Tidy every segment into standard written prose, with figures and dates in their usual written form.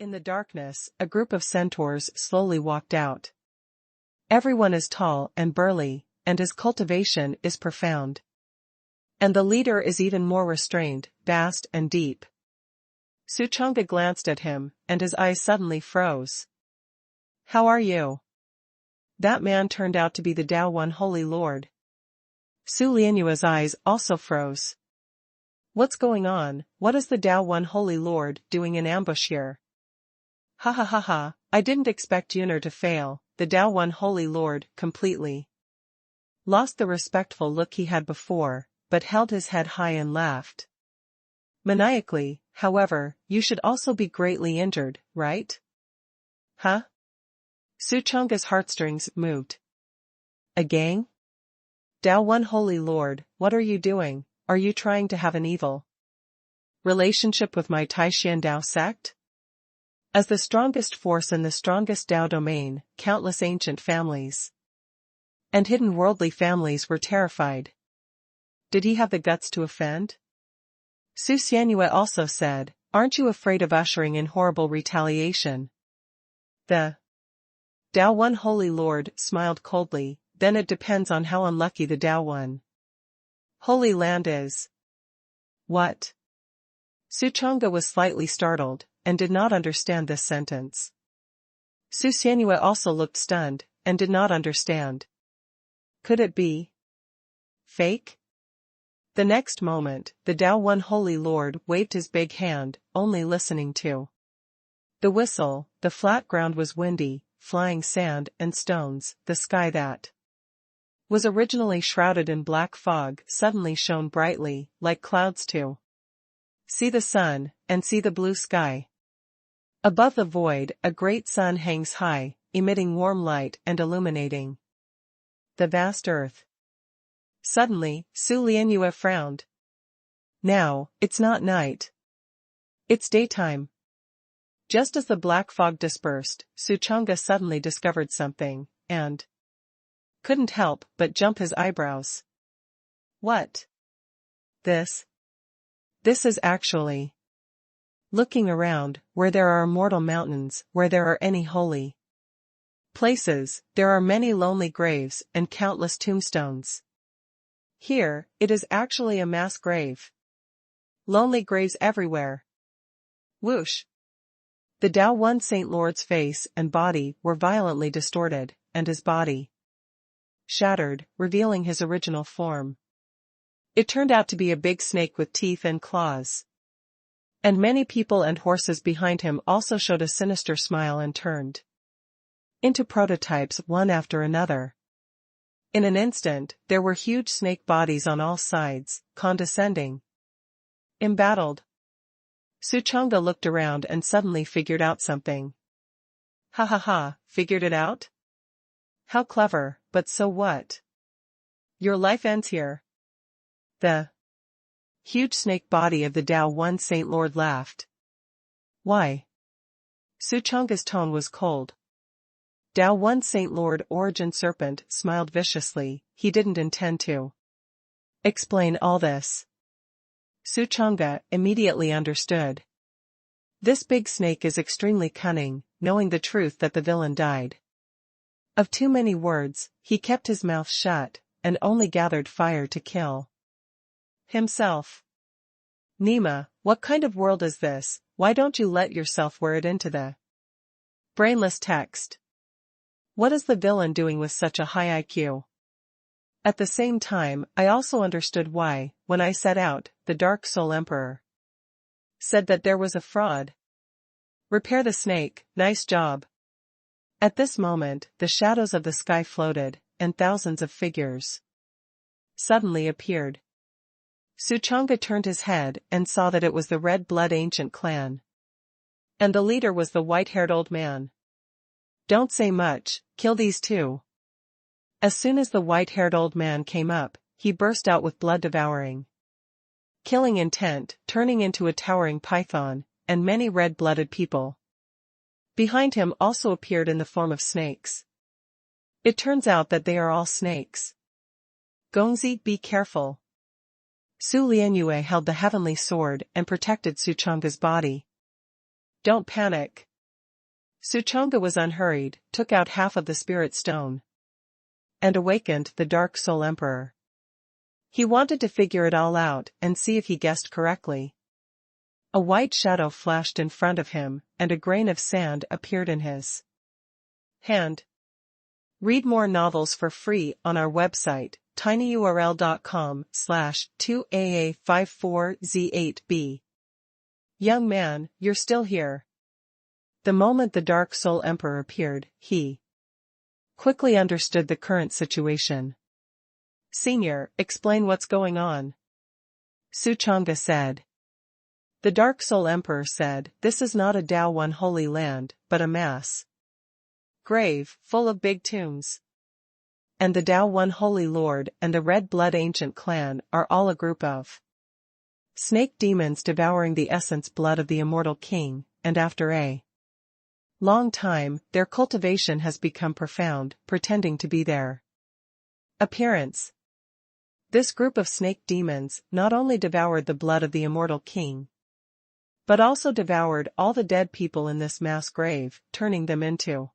In the darkness, a group of centaurs slowly walked out. Everyone is tall and burly, and his cultivation is profound. And the leader is even more restrained, vast and deep. Suchanga glanced at him, and his eyes suddenly froze. "How are you?" That man turned out to be the Tao One Holy Lord. Su Lianyue's eyes also froze. "What's going on? What is the Tao One Holy Lord doing in ambush here?" "Ha ha ha ha, I didn't expect Yuner to fail." The Tao One Holy Lord completely lost the respectful look he had before, but held his head high and laughed maniacally. "However, you should also be greatly injured, right?" "Huh?" Suchanga's heartstrings moved. "A gang? Tao One Holy Lord, what are you doing? Are you trying to have an evil relationship with my Taishan Dao sect?" As the strongest force in the strongest Dao domain, countless ancient families and hidden worldly families were terrified. Did he have the guts to offend? Su Xianyue also said, "Aren't you afraid of ushering in horrible retaliation?" The Tao One Holy Lord smiled coldly. "Then it depends on how unlucky the Tao One Holy Land is." "What?" Suchanga was slightly startled, and did not understand this sentence. Su Xianyue also looked stunned, and did not understand. Could it be fake? The next moment, the Tao One Holy Lord waved his big hand, only listening to the whistle. The flat ground was windy, flying sand and stones. The sky that was originally shrouded in black fog suddenly shone brightly, like clouds to see the sun, and see the blue sky. Above the void, a great sun hangs high, emitting warm light and illuminating the vast earth. Suddenly, Su Lianyue frowned. "Now, it's not night. It's daytime." Just as the black fog dispersed, Suchanga suddenly discovered something, and couldn't help but jump his eyebrows. "What? This is actually..." Looking around, where there are immortal mountains, where there are any holy places, there are many lonely graves and countless tombstones. Here, it is actually a mass grave. Lonely graves everywhere. Whoosh! The Tao One Saint Lord's face and body were violently distorted, and his body shattered, revealing his original form. It turned out to be a big snake with teeth and claws. And many people and horses behind him also showed a sinister smile and turned into prototypes one after another. In an instant, there were huge snake bodies on all sides, condescending, embattled. Suchanga looked around and suddenly figured out something. "Ha ha ha, figured it out? How clever, but so what? Your life ends here." The huge snake body of the Tao One Saint Lord laughed. "Why?" Suchanga's tone was cold. Tao One Saint Lord Origin Serpent smiled viciously. He didn't intend to explain all this. Suchanga immediately understood. This big snake is extremely cunning, knowing the truth that the villain died of too many words, he kept his mouth shut, and only gathered fire to kill himself. "Nima, what kind of world is this? Why don't you let yourself wear it into the brainless text? What is the villain doing with such a high IQ?" At the same time, I also understood why, when I set out, the Dark Soul Emperor said that there was a fraud. "Repair the snake, nice job." At this moment, the shadows of the sky floated, and thousands of figures suddenly appeared. Suchanga turned his head and saw that it was the Red Blood Ancient Clan. And the leader was the white-haired old man. "Don't say much, kill these two." As soon as the white-haired old man came up, he burst out with blood-devouring killing intent, turning into a towering python, and many red-blooded people behind him also appeared in the form of snakes. It turns out that they are all snakes. "Gongzi, be careful." Su Lianyue held the heavenly sword and protected Suchanga's body. "Don't panic. Suchonga was unhurried, took out half of the spirit stone, and awakened the Dark Soul Emperor. He wanted to figure it all out and see if he guessed correctly. A white shadow flashed in front of him, and a grain of sand appeared in his hand. Read more novels for free on our website, tinyurl.com/2aa54z8b. Young man, you're still here. The moment the Dark Soul Emperor appeared, he quickly understood the current situation. Senior, explain what's going on. Suchonga said. The Dark Soul Emperor said, this is not a Dao One holy land, but a mass grave, full of big tombs. And the Dao One Holy Lord and the Red Blood Ancient Clan are all a group of snake demons devouring the essence blood of the immortal king, and after a long time, their cultivation has become profound, pretending to be their appearance. This group of snake demons not only devoured the blood of the immortal king, but also devoured all the dead people in this mass grave, turning them into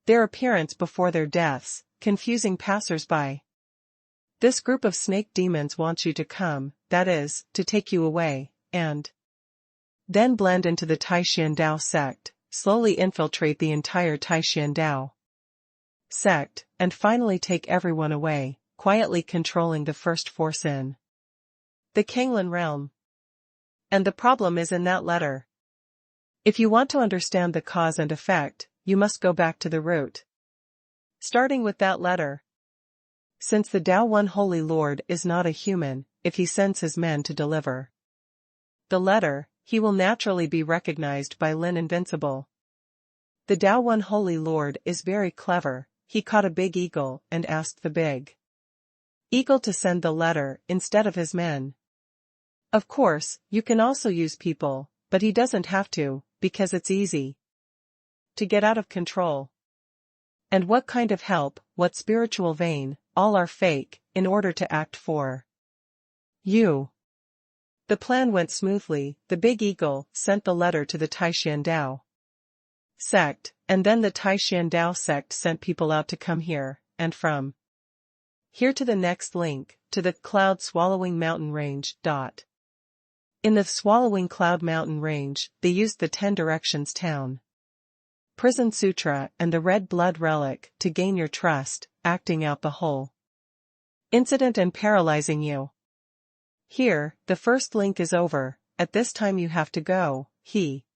their appearance before their deaths, confusing passers-by. This group of snake demons wants you to come, that is, to take you away, and then blend into the Taishan Dao sect, slowly infiltrate the entire Taishan Dao sect, and finally take everyone away, quietly controlling the first force in the Kanglan realm. And the problem is in that letter. If you want to understand the cause and effect, you must go back to the root. Starting with that letter. Since the Dao One Holy Lord is not a human, if he sends his men to deliver the letter, he will naturally be recognized by Lin Invincible. The Dao One Holy Lord is very clever. He caught a big eagle and asked the big eagle to send the letter instead of his men. Of course, you can also use people, but he doesn't have to, because it's easy to get out of control. And what kind of help, what spiritual vein, all are fake, in order to act for you. The plan went smoothly. The big eagle sent the letter to the Taishan Dao sect, and then the Taishan Dao sect sent people out to come here, and from here to the next link, to the cloud-swallowing mountain range. In the swallowing cloud mountain range, they used the 10 directions town prison sutra and the red blood relic to gain your trust, acting out the whole incident and paralyzing you. Here, the first link is over. At this time you have to go. He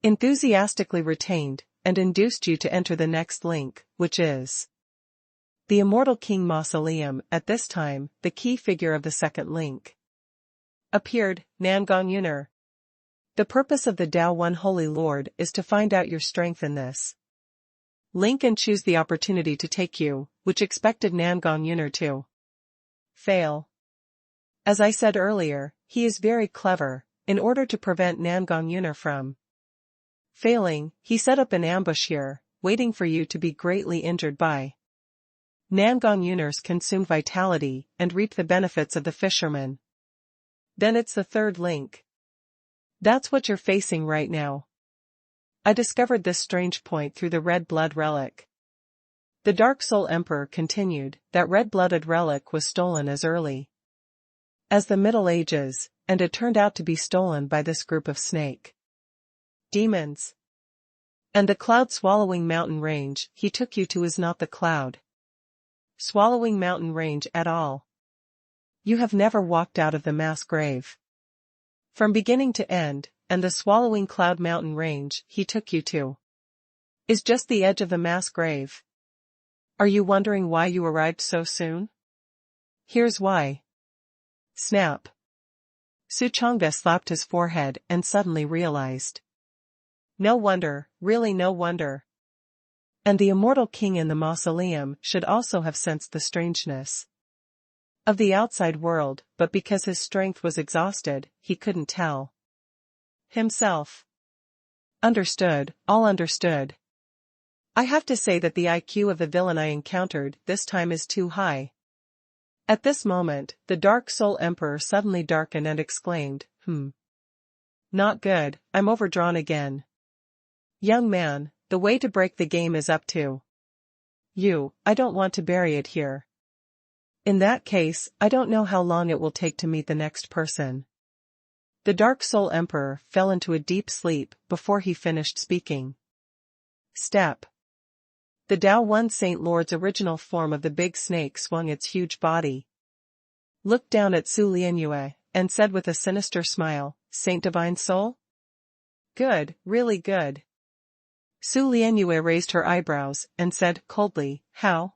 enthusiastically retained and induced you to enter the next link, which is the Immortal King Mausoleum. At this time, the key figure of the second link appeared, Nangong Yuner. The purpose of the Dao One Holy Lord is to find out your strength in this link and choose the opportunity to take you, which expected Nangong Yuner to fail. As I said earlier, he is very clever. In order to prevent Nangong Yuner from failing, he set up an ambush here, waiting for you to be greatly injured by Nangong Yuner's consumed vitality and reap the benefits of the fisherman. Then it's the third link. That's what you're facing right now. I discovered this strange point through the red blood relic. The Dark Soul Emperor continued, that red-blooded relic was stolen as early as the Middle Ages, and it turned out to be stolen by this group of snake demons. And the cloud-swallowing mountain range he took you to is not the cloud-swallowing mountain range at all. You have never walked out of the mass grave from beginning to end, and the swallowing cloud mountain range he took you to is just the edge of the mass grave. Are you wondering why you arrived so soon? Here's why. Snap. Suchonga slapped his forehead and suddenly realized. No wonder, really no wonder. And the immortal king in the mausoleum should also have sensed the strangeness of the outside world, but because his strength was exhausted, he couldn't tell himself. Understood, all understood. I have to say that the IQ of the villain I encountered this time is too high. At this moment, the Dark Soul Emperor suddenly darkened and exclaimed, Not good, I'm overdrawn again. Young man, the way to break the game is up to you. I don't want to bury it here. In that case, I don't know how long it will take to meet the next person. The Dark Soul Emperor fell into a deep sleep before he finished speaking. Step. The Tao One Saint Lord's original form of the big snake swung its huge body, looked down at Su Lianyue, and said with a sinister smile, Saint Divine Soul? Good, really good. Su Lianyue raised her eyebrows and said coldly, How?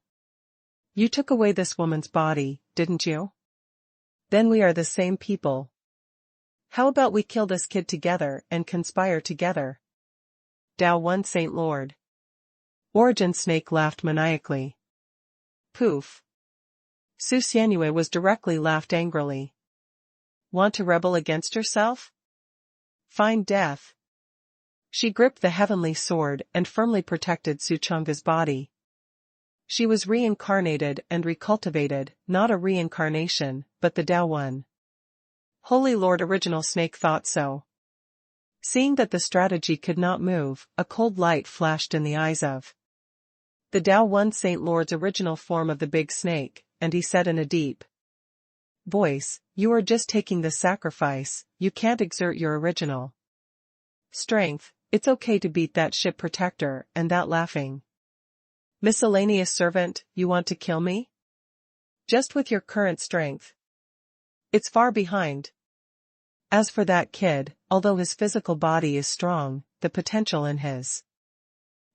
You took away this woman's body, didn't you? Then we are the same people. How about we kill this kid together and conspire together? Tao One Saint Lord. Origin Snake laughed maniacally. Poof. Su Xianyue was directly laughed angrily. Want to rebel against yourself? Find death. She gripped the heavenly sword and firmly protected Su Chang'e's body. She was reincarnated and recultivated, not a reincarnation, but the Tao One. Holy Lord Original Snake thought so. Seeing that the strategy could not move, a cold light flashed in the eyes of the Tao One Saint Lord's original form of the big snake, and he said in a deep voice, You are just taking the sacrifice, you can't exert your original strength. It's okay to beat that ship protector and that laughing miscellaneous servant. You want to kill me? Just with your current strength. It's far behind. As for that kid, although his physical body is strong, the potential in his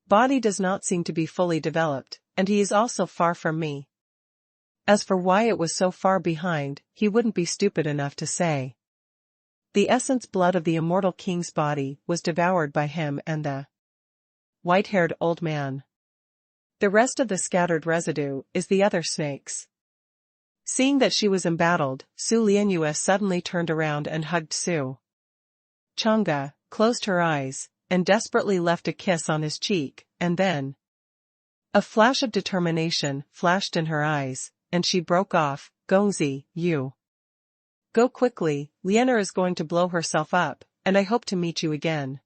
body does not seem to be fully developed, and he is also far from me. As for why it was so far behind, he wouldn't be stupid enough to say. The essence blood of the immortal king's body was devoured by him and the white-haired old man. The rest of the scattered residue is the other snakes. Seeing that she was embattled, Su Lianyue suddenly turned around and hugged Su Chang'e, closed her eyes, and desperately left a kiss on his cheek, and then a flash of determination flashed in her eyes, and she broke off, Gongzi, you go quickly, Lianer is going to blow herself up, and I hope to meet you again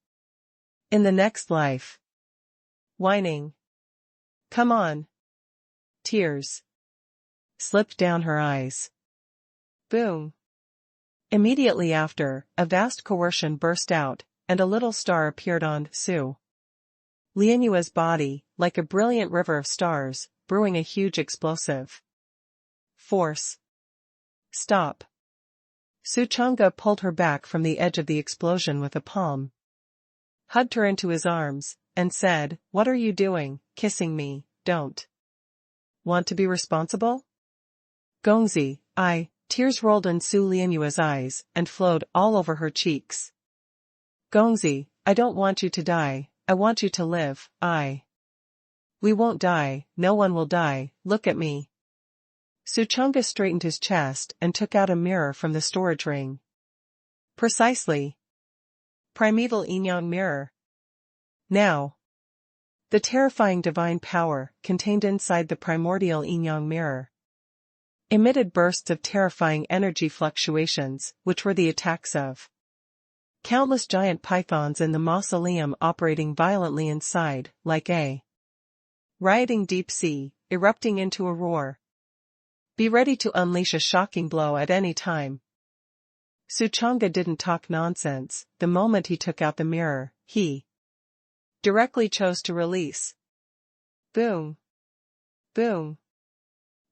in the next life. Whining. Come on. Tears slipped down her eyes. Boom. Immediately after, a vast coercion burst out, and a little star appeared on Su Lianyue's body, like a brilliant river of stars, brewing a huge explosive force. Stop. Su Chang'e pulled her back from the edge of the explosion with a palm, hugged her into his arms, and said, What are you doing, kissing me? Don't want to be responsible? Gongzi, tears rolled in Su Lianyue's eyes and flowed all over her cheeks. Gongzi, I don't want you to die, I want you to live. We won't die, no one will die, look at me. Su Chang'e straightened his chest and took out a mirror from the storage ring. Precisely. Primeval Yin-Yang mirror. Now. The terrifying divine power, contained inside the primordial Yin-Yang mirror, emitted bursts of terrifying energy fluctuations, which were the attacks of countless giant pythons in the mausoleum operating violently inside, like a rioting deep sea, erupting into a roar. Be ready to unleash a shocking blow at any time. Su Chang'e didn't talk nonsense. The moment he took out the mirror, he directly chose to release. Boom. Boom.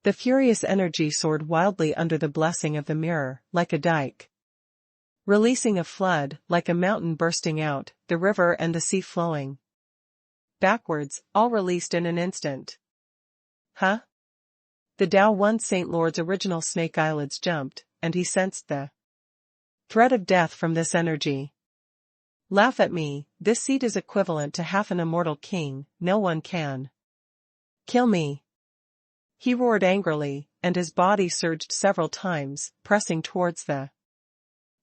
The furious energy soared wildly under the blessing of the mirror, like a dike, releasing a flood, like a mountain bursting out, the river and the sea flowing backwards, all released in an instant. Huh? The Tao One Saint Lord's original snake eyelids jumped, and he sensed the threat of death from this energy. Laugh at me, this seed is equivalent to half an immortal king, no one can kill me. He roared angrily, and his body surged several times, pressing towards the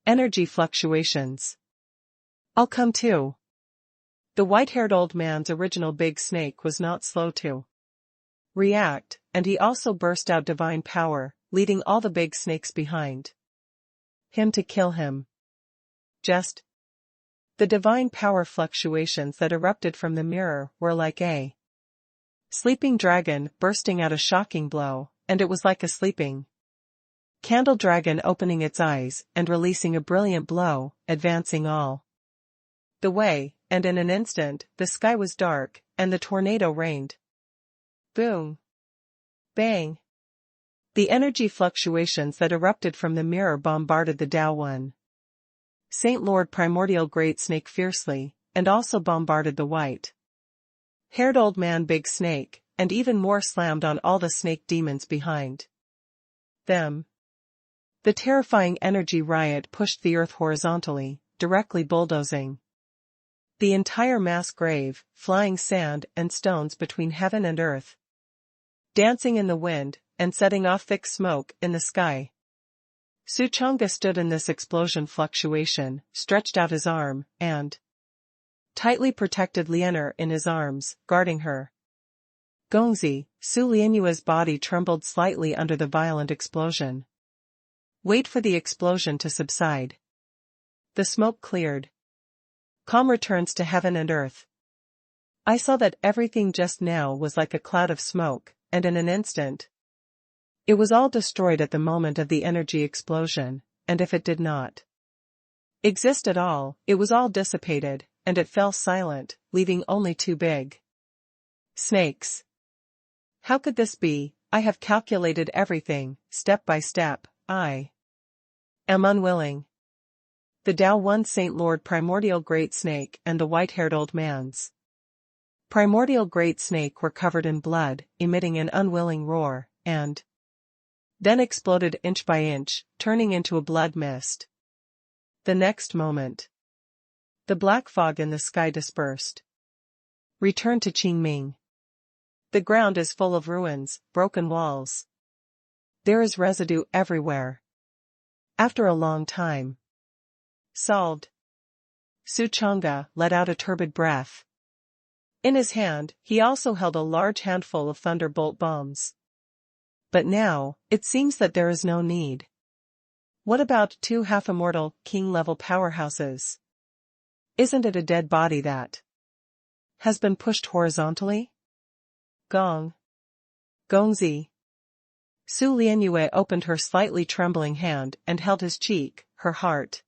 energy fluctuations. I'll come too. The white-haired old man's original big snake was not slow to react, and he also burst out divine power, leading all the big snakes behind him to kill him. Just The divine power fluctuations that erupted from the mirror were like a sleeping dragon bursting out a shocking blow, and it was like a sleeping candle dragon opening its eyes and releasing a brilliant blow, advancing all the way, and in an instant, the sky was dark, and the tornado rained. Boom! Bang! The energy fluctuations that erupted from the mirror bombarded the Tao One Saint Lord Primordial Great Snake fiercely, and also bombarded the white-haired old man Big Snake, and even more slammed on all the snake demons behind them. The terrifying energy riot pushed the earth horizontally, directly bulldozing the entire mass grave, flying sand and stones between heaven and earth, dancing in the wind, and setting off thick smoke in the sky. Suchanga stood in this explosion fluctuation, stretched out his arm, and tightly protected Lianer in his arms, guarding her. Gongzi, Su Lianyue's body trembled slightly under the violent explosion. Wait for the explosion to subside. The smoke cleared. Calm returns to heaven and earth. I saw that everything just now was like a cloud of smoke, and in an instant, it was all destroyed at the moment of the energy explosion, and if it did not exist at all, it was all dissipated, and it fell silent, leaving only two big snakes. How could this be? I have calculated everything, step by step. I am unwilling. The Tao One Saint Lord Primordial Great Snake and the white-haired old man's Primordial Great Snake were covered in blood, emitting an unwilling roar, and then exploded inch by inch, turning into a blood mist. The next moment, the black fog in the sky dispersed. Return to Qingming. The ground is full of ruins, broken walls. There is residue everywhere. After a long time. Solved. Suchanga let out a turbid breath. In his hand, he also held a large handful of thunderbolt bombs. But now, it seems that there is no need. What about two half-immortal, king-level powerhouses? Isn't it a dead body that has been pushed horizontally? Gong. Gongzi. Su Lianyue opened her slightly trembling hand and held his cheek. Her heart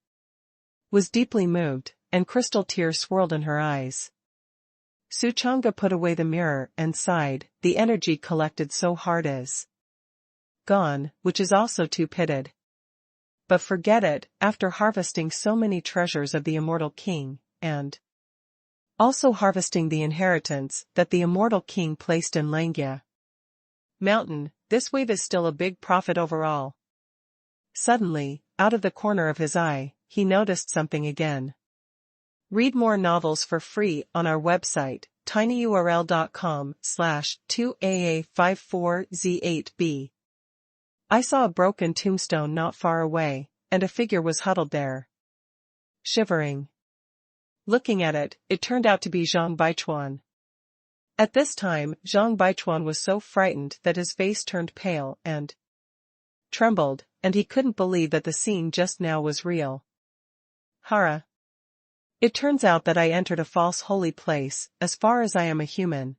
was deeply moved, and crystal tears swirled in her eyes. Suchanga put away the mirror and sighed. The energy collected so hard is gone, which is also too pitted. But forget it, after harvesting so many treasures of the immortal king, and also harvesting the inheritance that the immortal king placed in Langya Mountain, this wave is still a big profit overall. Suddenly, out of the corner of his eye, he noticed something again. Read more novels for free on our website, tinyurl.com/2aa54z8b. I saw a broken tombstone not far away, and a figure was huddled there, shivering. Looking at it, it turned out to be Zhang Baichuan. At this time, Zhang Baichuan was so frightened that his face turned pale and trembled, and he couldn't believe that the scene just now was real. Hara. It turns out that I entered a false holy place, as far as I am a human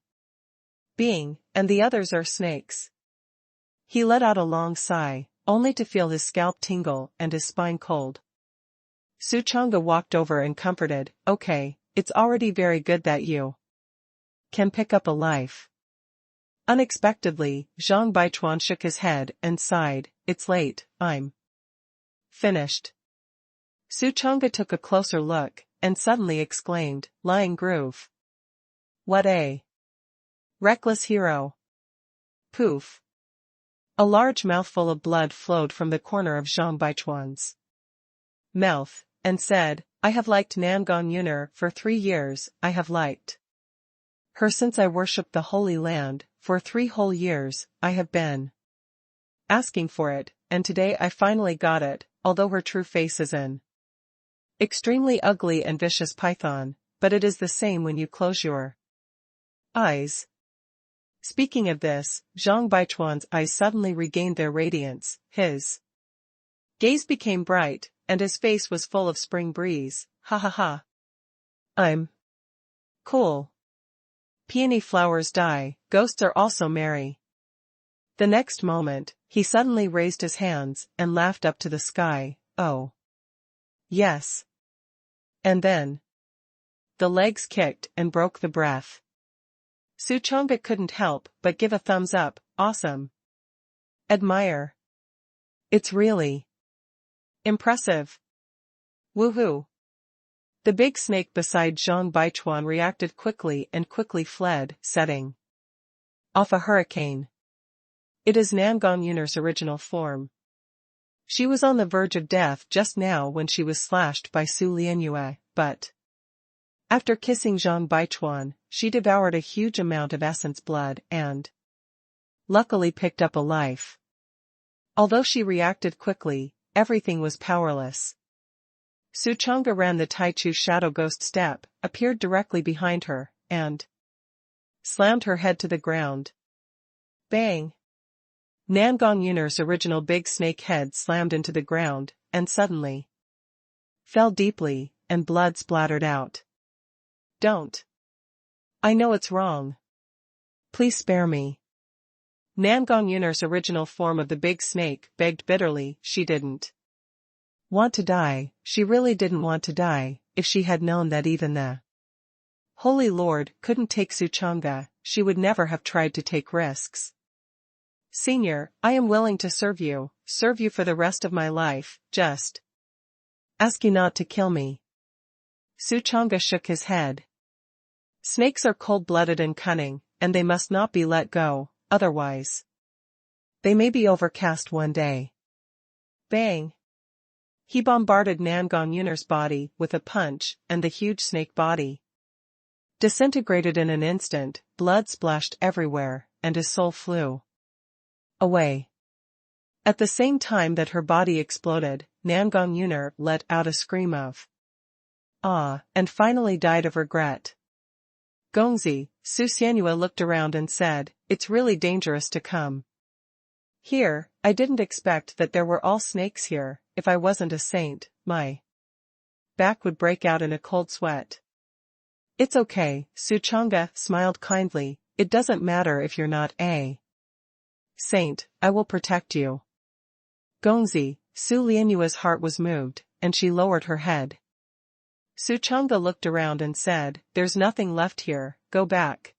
being, and the others are snakes. He let out a long sigh, only to feel his scalp tingle and his spine cold. Suchanga walked over and comforted, okay, it's already very good that you can pick up a life. Unexpectedly, Zhang Baichuan shook his head and sighed, it's late, I'm finished. Suchanga took a closer look, and suddenly exclaimed, lying groove. What a reckless hero. Poof. A large mouthful of blood flowed from the corner of Zhang Baichuan's mouth, and said, I have liked Nangon Yuner for 3 years, I have liked her since I worshipped the Holy Land, for 3 whole years, I have been asking for it, and today I finally got it, although her true face is an extremely ugly and vicious python, but it is the same when you close your eyes. Speaking of this, Zhang Baichuan's eyes suddenly regained their radiance, his gaze became bright, and his face was full of spring breeze, ha ha ha. I'm cool. Peony flowers die, ghosts are also merry. The next moment, he suddenly raised his hands and laughed up to the sky. Oh. Yes. And then the legs kicked and broke the breath. Suchonga couldn't help but give a thumbs up. Awesome. Admire. It's really impressive. Woohoo. The big snake beside Zhang Baichuan reacted quickly and quickly fled, setting off a hurricane. It is Nangong Yunar's original form. She was on the verge of death just now when she was slashed by Su Lianyue, but after kissing Zhang Baichuan, she devoured a huge amount of essence blood and luckily picked up a life. Although she reacted quickly, everything was powerless. Suchonga ran the Taichu shadow ghost step, appeared directly behind her, and slammed her head to the ground. Bang! Nangong Yunar's original big snake head slammed into the ground, and suddenly fell deeply, and blood splattered out. Don't. I know it's wrong. Please spare me. Nangong Yunar's original form of the big snake begged bitterly. She didn't want to die, she really didn't want to die. If she had known that even the Holy Lord couldn't take Suchonga, she would never have tried to take risks. Senior, I am willing to serve you for the rest of my life, just ask you not to kill me. Suchonga shook his head. Snakes are cold-blooded and cunning, and they must not be let go, otherwise they may be overcast one day. Bang! He bombarded Nangong Yunar's body with a punch, and the huge snake body disintegrated in an instant, blood splashed everywhere, and his soul flew away. At the same time that her body exploded, Nangong Yunar let out a scream of awe, and finally died of regret. Gongzi, Su Xianyue looked around and said, "It's really dangerous to come here. I didn't expect that there were all snakes here. If I wasn't a saint, my back would break out in a cold sweat." It's okay, Suchonga smiled kindly, it doesn't matter if you're not a saint, I will protect you. Gongzi, Su Lianyue's heart was moved, and she lowered her head. Suchonga looked around and said, "There's nothing left here, go back."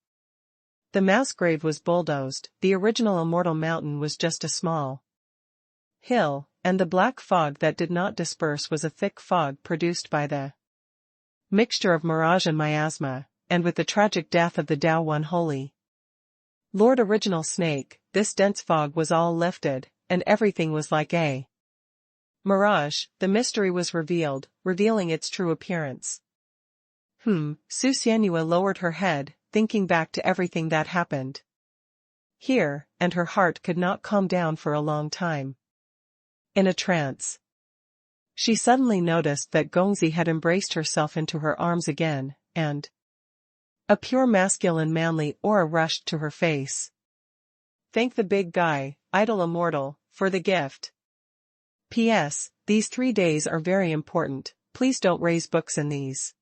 The mass grave was bulldozed, the original Immortal mountain was just a small hill, and the black fog that did not disperse was a thick fog produced by the mixture of mirage and miasma, and with the tragic death of the Tao One Holy Lord Original Snake, this dense fog was all lifted, and everything was like a mirage. The mystery was revealed, revealing its true appearance. Su Xianyue lowered her head, thinking back to everything that happened here, and her heart could not calm down for a long time. In a trance, she suddenly noticed that Gongzi had embraced herself into her arms again, and a pure masculine manly aura rushed to her face. Thank the big guy, idol Immortal, for the gift. P.S. These 3 days are very important, please don't raise books in these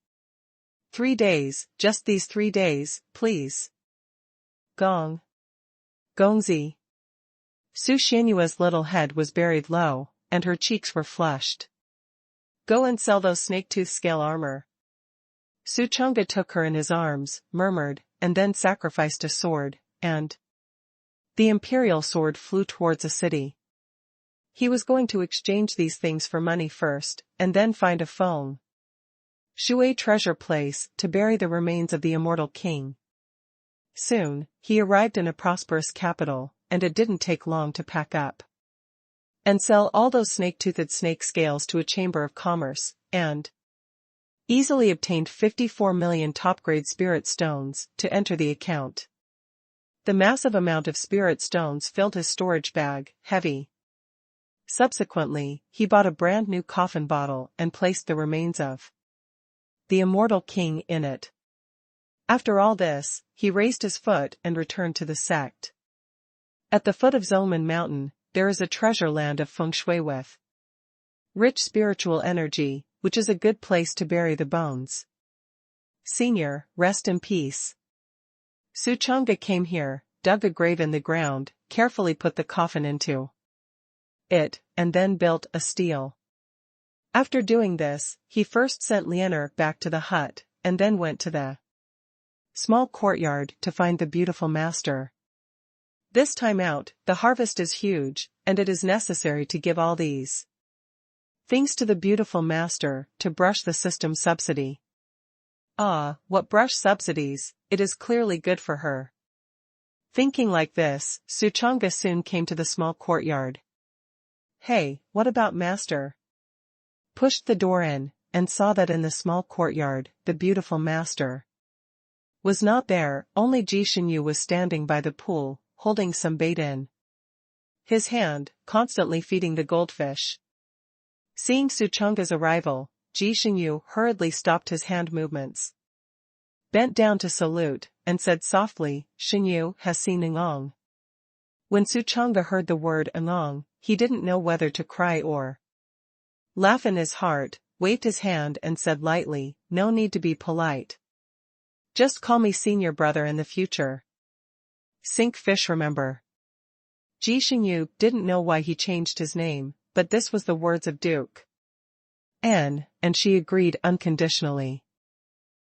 3 days, just these 3 days, please. Gongzi. Su Xianyue's little head was buried low, and her cheeks were flushed. Go and sell those snake-tooth scale armor. Suchonga took her in his arms, murmured, and then sacrificed a sword, and the imperial sword flew towards a city. He was going to exchange these things for money first, and then find a Feng Shui treasure place to bury the remains of the immortal king. Soon, he arrived in a prosperous capital, and it didn't take long to pack up and sell all those snake-toothed snake scales to a chamber of commerce, and easily obtained 54 million top-grade spirit stones to enter the account. The massive amount of spirit stones filled his storage bag, heavy. Subsequently, he bought a brand new coffin bottle and placed the remains of the immortal king in it. After all this, he raised his foot and returned to the sect. At the foot of Zolman Mountain, there is a treasure land of feng shui with rich spiritual energy, which is a good place to bury the bones. Senior, rest in peace. Suchanga came here, dug a grave in the ground, carefully put the coffin into it, and then built a stele. After doing this, he first sent Lianer back to the hut, and then went to the small courtyard to find the beautiful master. This time out, the harvest is huge, and it is necessary to give all these things to the beautiful master, to brush the system subsidy. Ah, what brush subsidies, it is clearly good for her. Thinking like this, Suchanga soon came to the small courtyard. Hey, what about master? Pushed the door in, and saw that in the small courtyard, the beautiful master was not there, only Jishinyu was standing by the pool, holding some bait in his hand, constantly feeding the goldfish. Seeing Suchanga's arrival, Jishinyu hurriedly stopped his hand movements, bent down to salute, and said softly, Shinyu has seen Ngong. When Suchanga heard the word Ngong, he didn't know whether to cry or laugh in his heart, waved his hand and said lightly, no need to be polite. Just call me senior brother in the future. Sink fish remember. Jishinyu didn't know why he changed his name, but this was the words of Duke N, and she agreed unconditionally.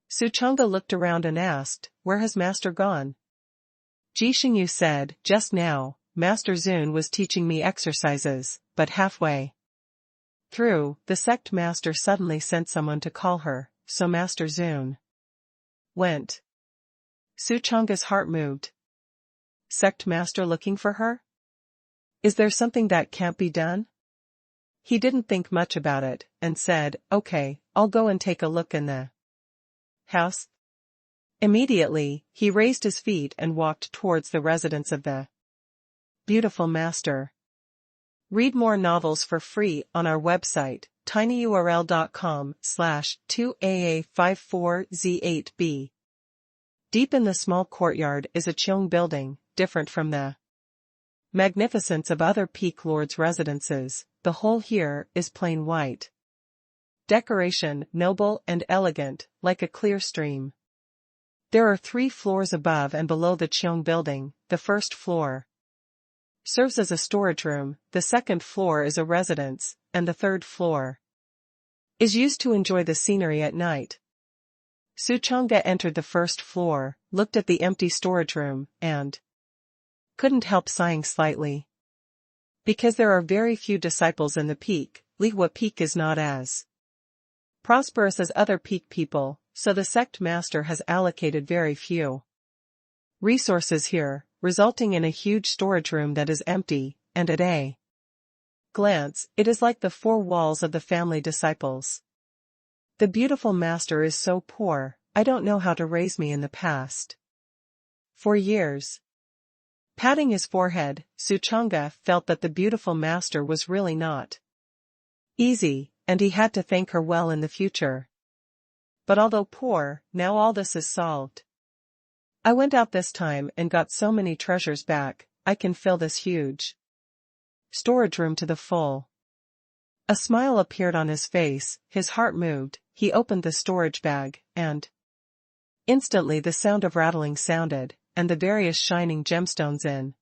Suchanga looked around and asked, where has master gone? Jishinyu said, just now, Master Zun was teaching me exercises, but halfway through, the sect master suddenly sent someone to call her, so Master Zun went. Suchanga's heart moved. Sect master looking for her? Is there something that can't be done? He didn't think much about it, and said, okay, I'll go and take a look in the house. Immediately, he raised his feet and walked towards the residence of the beautiful master. Read more novels for free on our website, tinyurl.com/2aa54z8b. Deep in the small courtyard is a Cheong building, different from the magnificence of other peak lords' residences. The whole here is plain white. Decoration noble and elegant, like a clear stream. There are 3 floors above and below the Cheong building. The first floor serves as a storage room, the second floor is a residence, and the third floor is used to enjoy the scenery at night. Suchanga entered the first floor, looked at the empty storage room, and couldn't help sighing slightly. Because there are very few disciples in the peak, Lihua Peak is not as prosperous as other peak people, so the sect master has allocated very few resources here, resulting in a huge storage room that is empty, and at a glance, it is like the 4 walls of the family disciples. The beautiful master is so poor, I don't know how to raise me in the past 4 years. Patting his forehead, Suchanga felt that the beautiful master was really not easy, and he had to thank her well in the future. But although poor, now all this is solved. I went out this time and got so many treasures back, I can fill this huge storage room to the full. A smile appeared on his face, his heart moved, he opened the storage bag, and instantly the sound of rattling sounded, and the various shining gemstones in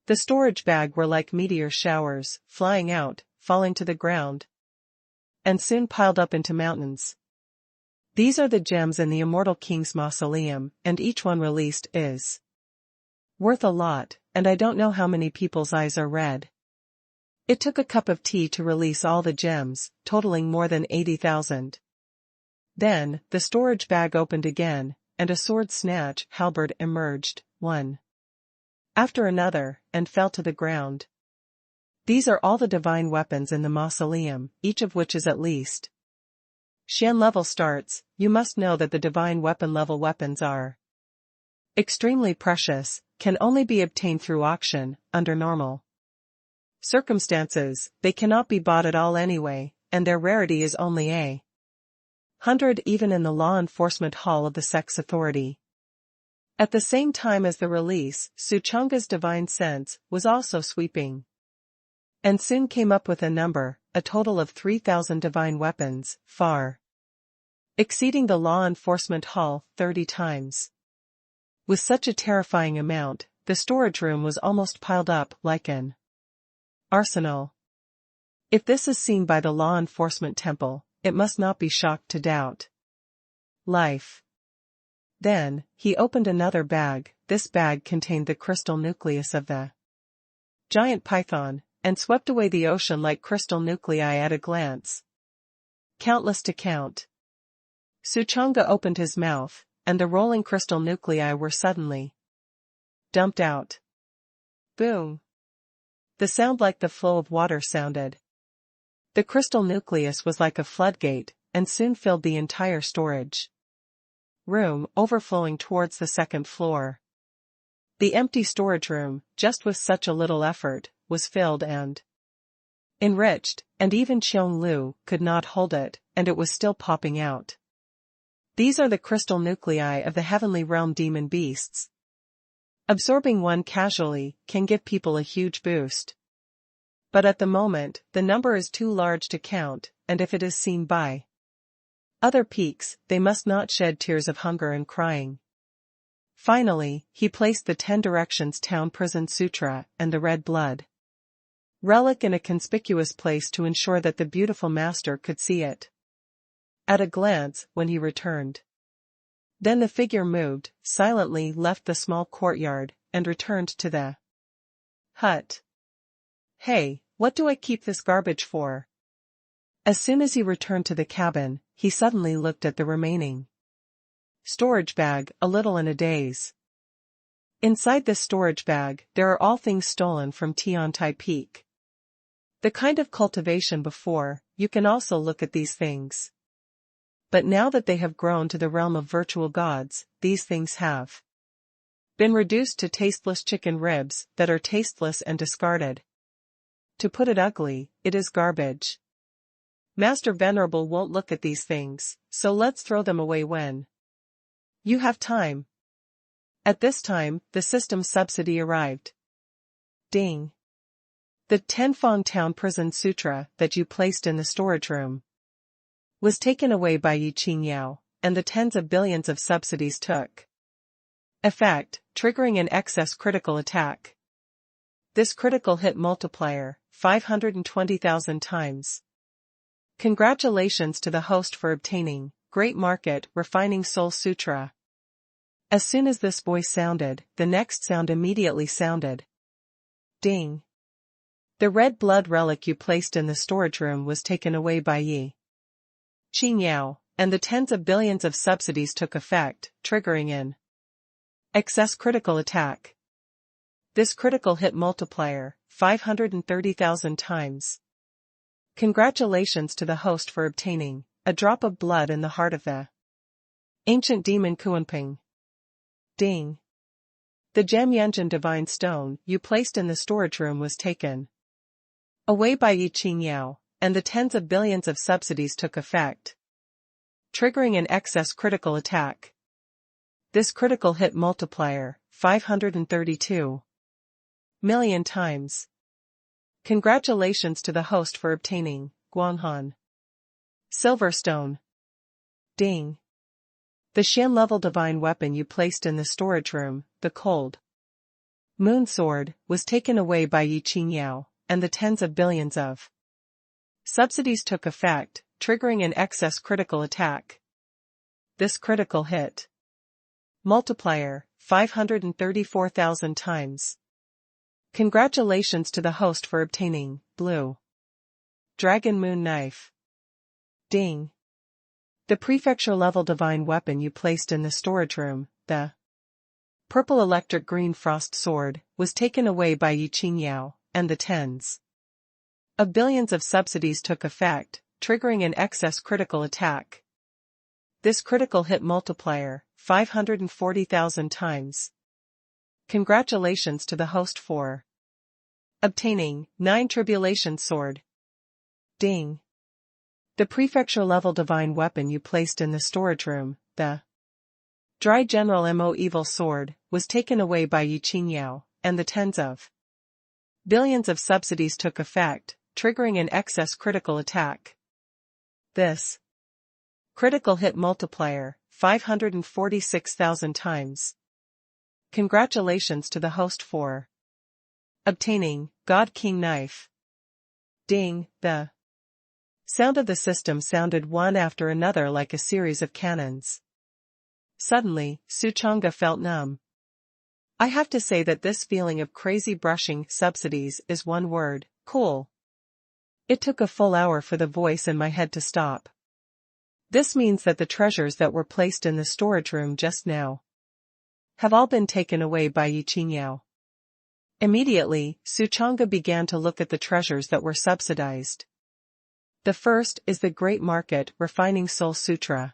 the storage bag were like meteor showers, flying out, falling to the ground, and soon piled up into mountains. These are the gems in the Immortal King's mausoleum, and each one released is worth a lot, and I don't know how many people's eyes are red. It took a cup of tea to release all the gems, totaling more than 80,000. Then, the storage bag opened again, and a sword snatch halberd emerged, one after another, and fell to the ground. These are all the divine weapons in the mausoleum, each of which is at least Xian level starts. You must know that the divine weapon level weapons are extremely precious, can only be obtained through auction, under normal circumstances, they cannot be bought at all anyway, and their rarity is only 100 even in the law enforcement hall of the sect's authority. At the same time as the release, Suchanga's divine sense was also sweeping, and soon came up with a number, a total of 3,000 divine weapons, far exceeding the law enforcement hall 30 times. With such a terrifying amount, the storage room was almost piled up like an arsenal. If this is seen by the law enforcement temple, it must not be shocked to doubt. Life. Then, he opened another bag. This bag contained the crystal nucleus of the giant python, and swept away the ocean like crystal nuclei at a glance. Countless to count. Suchanga opened his mouth, and the rolling crystal nuclei were suddenly dumped out. Boom. The sound like the flow of water sounded. The crystal nucleus was like a floodgate, and soon filled the entire storage room, overflowing towards the second floor. The empty storage room, just with such a little effort, was filled and enriched, and even Qiong Lu could not hold it, and it was still popping out. These are the crystal nuclei of the heavenly realm demon beasts. Absorbing one casually can give people a huge boost. But at the moment, the number is too large to count, and if it is seen by other peaks, they must not shed tears of hunger and crying. Finally, he placed the 10 Directions Town Prison Sutra and the red blood relic in a conspicuous place to ensure that the beautiful master could see it at a glance when he returned. Then the figure moved, silently left the small courtyard, and returned to the hut. Hey, what do I keep this garbage for? As soon as he returned to the cabin, he suddenly looked at the remaining storage bag, a little in a daze. Inside this storage bag, there are all things stolen from Tiantai Peak. The kind of cultivation before, you can also look at these things. But now that they have grown to the realm of virtual gods, these things have been reduced to tasteless chicken ribs that are tasteless and discarded. To put it ugly, it is garbage. Master Venerable won't look at these things, so let's throw them away when you have time. At this time, the system subsidy arrived. Ding. The Tenfang Town Prison Sutra that you placed in the storage room was taken away by Yi Qingyao, and the tens of billions of subsidies took effect, triggering an excess critical attack. This critical hit multiplier, 520,000 times. Congratulations to the host for obtaining Great Market Refining Soul Sutra. As soon as this voice sounded, the next sound immediately sounded. Ding. The red blood relic you placed in the storage room was taken away by Yi Qingyao, and the tens of billions of subsidies took effect, triggering an excess critical attack. This critical hit multiplier, 530,000 times. Congratulations to the host for obtaining a drop of blood in the heart of the ancient demon Kuanping. Ding. The Jamyanjin divine stone you placed in the storage room was taken away by Yi Qingyao, and the tens of billions of subsidies took effect, triggering an excess critical attack. This critical hit multiplier, 532 million times. Congratulations to the host for obtaining Guanghan Silverstone. Ding. The Shan-level divine weapon you placed in the storage room, the Cold Moon Sword, was taken away by Yi Qingyao, and the tens of billions of subsidies took effect, triggering an excess critical attack. This critical hit multiplier, 534,000 times. Congratulations to the host for obtaining Blue Dragon Moon Knife. Ding. The prefecture-level divine weapon you placed in the storage room, the Purple Electric Green Frost Sword, was taken away by Yi Qingyao, and the tens of billions of subsidies took effect, triggering an excess critical attack. This critical hit multiplier, 540,000 times. Congratulations to the host for obtaining 9 Tribulation Sword. Ding. The prefecture-level divine weapon you placed in the storage room, the Dry General Mo Evil Sword, was taken away by Yi Qingyao, and the tens of billions of subsidies took effect, triggering an excess critical attack. This Critical hit multiplier, 546,000 times. Congratulations to the host for obtaining God King Knife. Ding, the sound of the system sounded one after another like a series of cannons. Suddenly, Suchanga felt numb. I have to say that this feeling of crazy brushing subsidies is one word, cool. It took a full hour for the voice in my head to stop. This means that the treasures that were placed in the storage room just now have all been taken away by Yi Qingyao. Immediately, Suchanga began to look at the treasures that were subsidized. The first is the Great Market Refining Soul Sutra.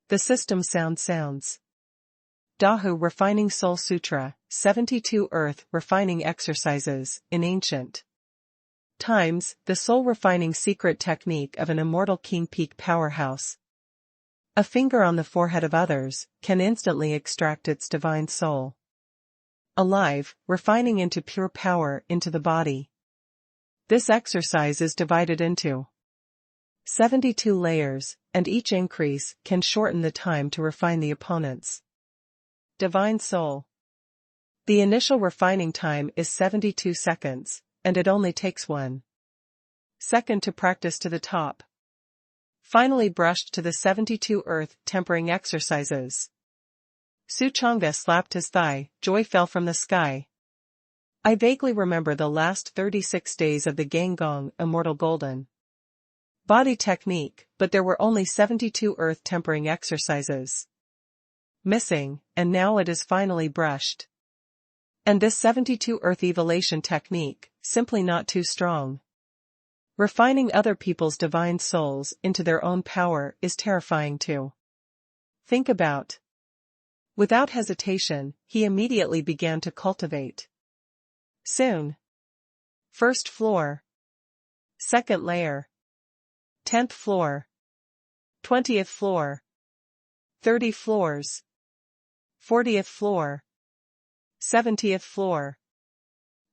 The system sounds. Dahu Refining Soul Sutra, 72 Earth Refining Exercises, in Ancient times, the soul refining secret technique of an immortal king peak powerhouse. A finger on the forehead of others can instantly extract its divine soul. Alive, refining into pure power into the body. This exercise is divided into 72 layers, and each increase can shorten the time to refine the opponent's divine soul. The initial refining time is 72 seconds, and it only takes 1 second to practice to the top. Finally brushed to the 72 earth tempering exercises. Suchanga slapped his thigh, joy fell from the sky. I vaguely remember the last 36 days of the Ganggong Immortal Golden body technique, but there were only 72 earth tempering exercises missing, and now it is finally brushed. And this 72 earth evolution technique, simply not too strong. Refining other people's divine souls into their own power is terrifying to think about. Without hesitation, he immediately began to cultivate. Soon. First floor. Second layer. 10th floor. 20th floor. 30 floors. 40th floor. 70th floor.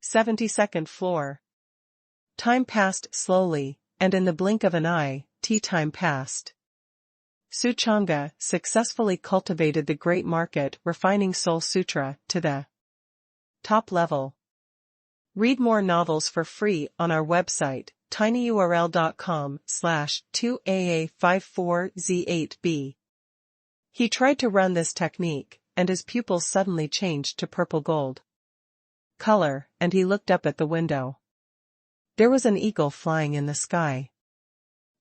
72nd floor. Time passed slowly, and in the blink of an eye, tea time passed. Suchanga successfully cultivated the Great Market Refining Soul Sutra to the top level. Read more novels for free on our website, tinyurl.com/2aa54z8b. He tried to run this technique, and his pupils suddenly changed to purple gold color, and he looked up at the window. There was an eagle flying in the sky.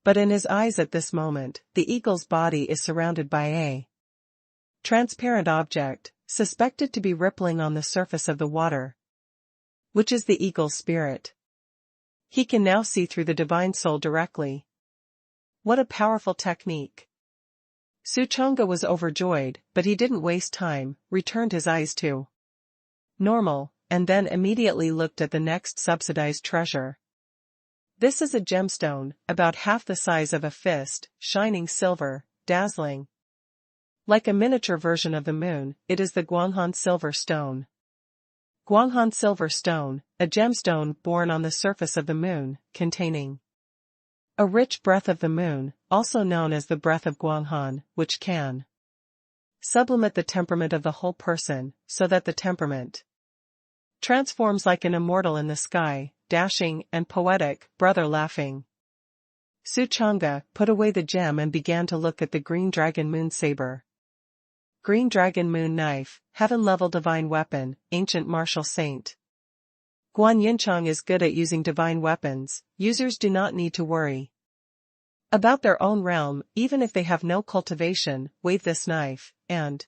But in his eyes at this moment, the eagle's body is surrounded by a transparent object, suspected to be rippling on the surface of the water, which is the eagle's spirit. He can now see through the divine soul directly. What a powerful technique. Suchanga was overjoyed, but he didn't waste time, returned his eyes to normal, and then immediately looked at the next subsidized treasure. This is a gemstone, about half the size of a fist, shining silver, dazzling. Like a miniature version of the moon, it is the Guanghan Silver Stone. Guanghan Silver Stone, a gemstone born on the surface of the moon, containing a rich breath of the moon, also known as the breath of Guanghan, which can sublimate the temperament of the whole person, so that the temperament transforms like an immortal in the sky, dashing and poetic, brother laughing. Suchanga put away the gem and began to look at the Green Dragon Moon Saber. Green Dragon Moon Knife, Heaven-level divine weapon, ancient martial saint. Guan Yinchang is good at using divine weapons. Users do not need to worry about their own realm, even if they have no cultivation. Wave this knife, and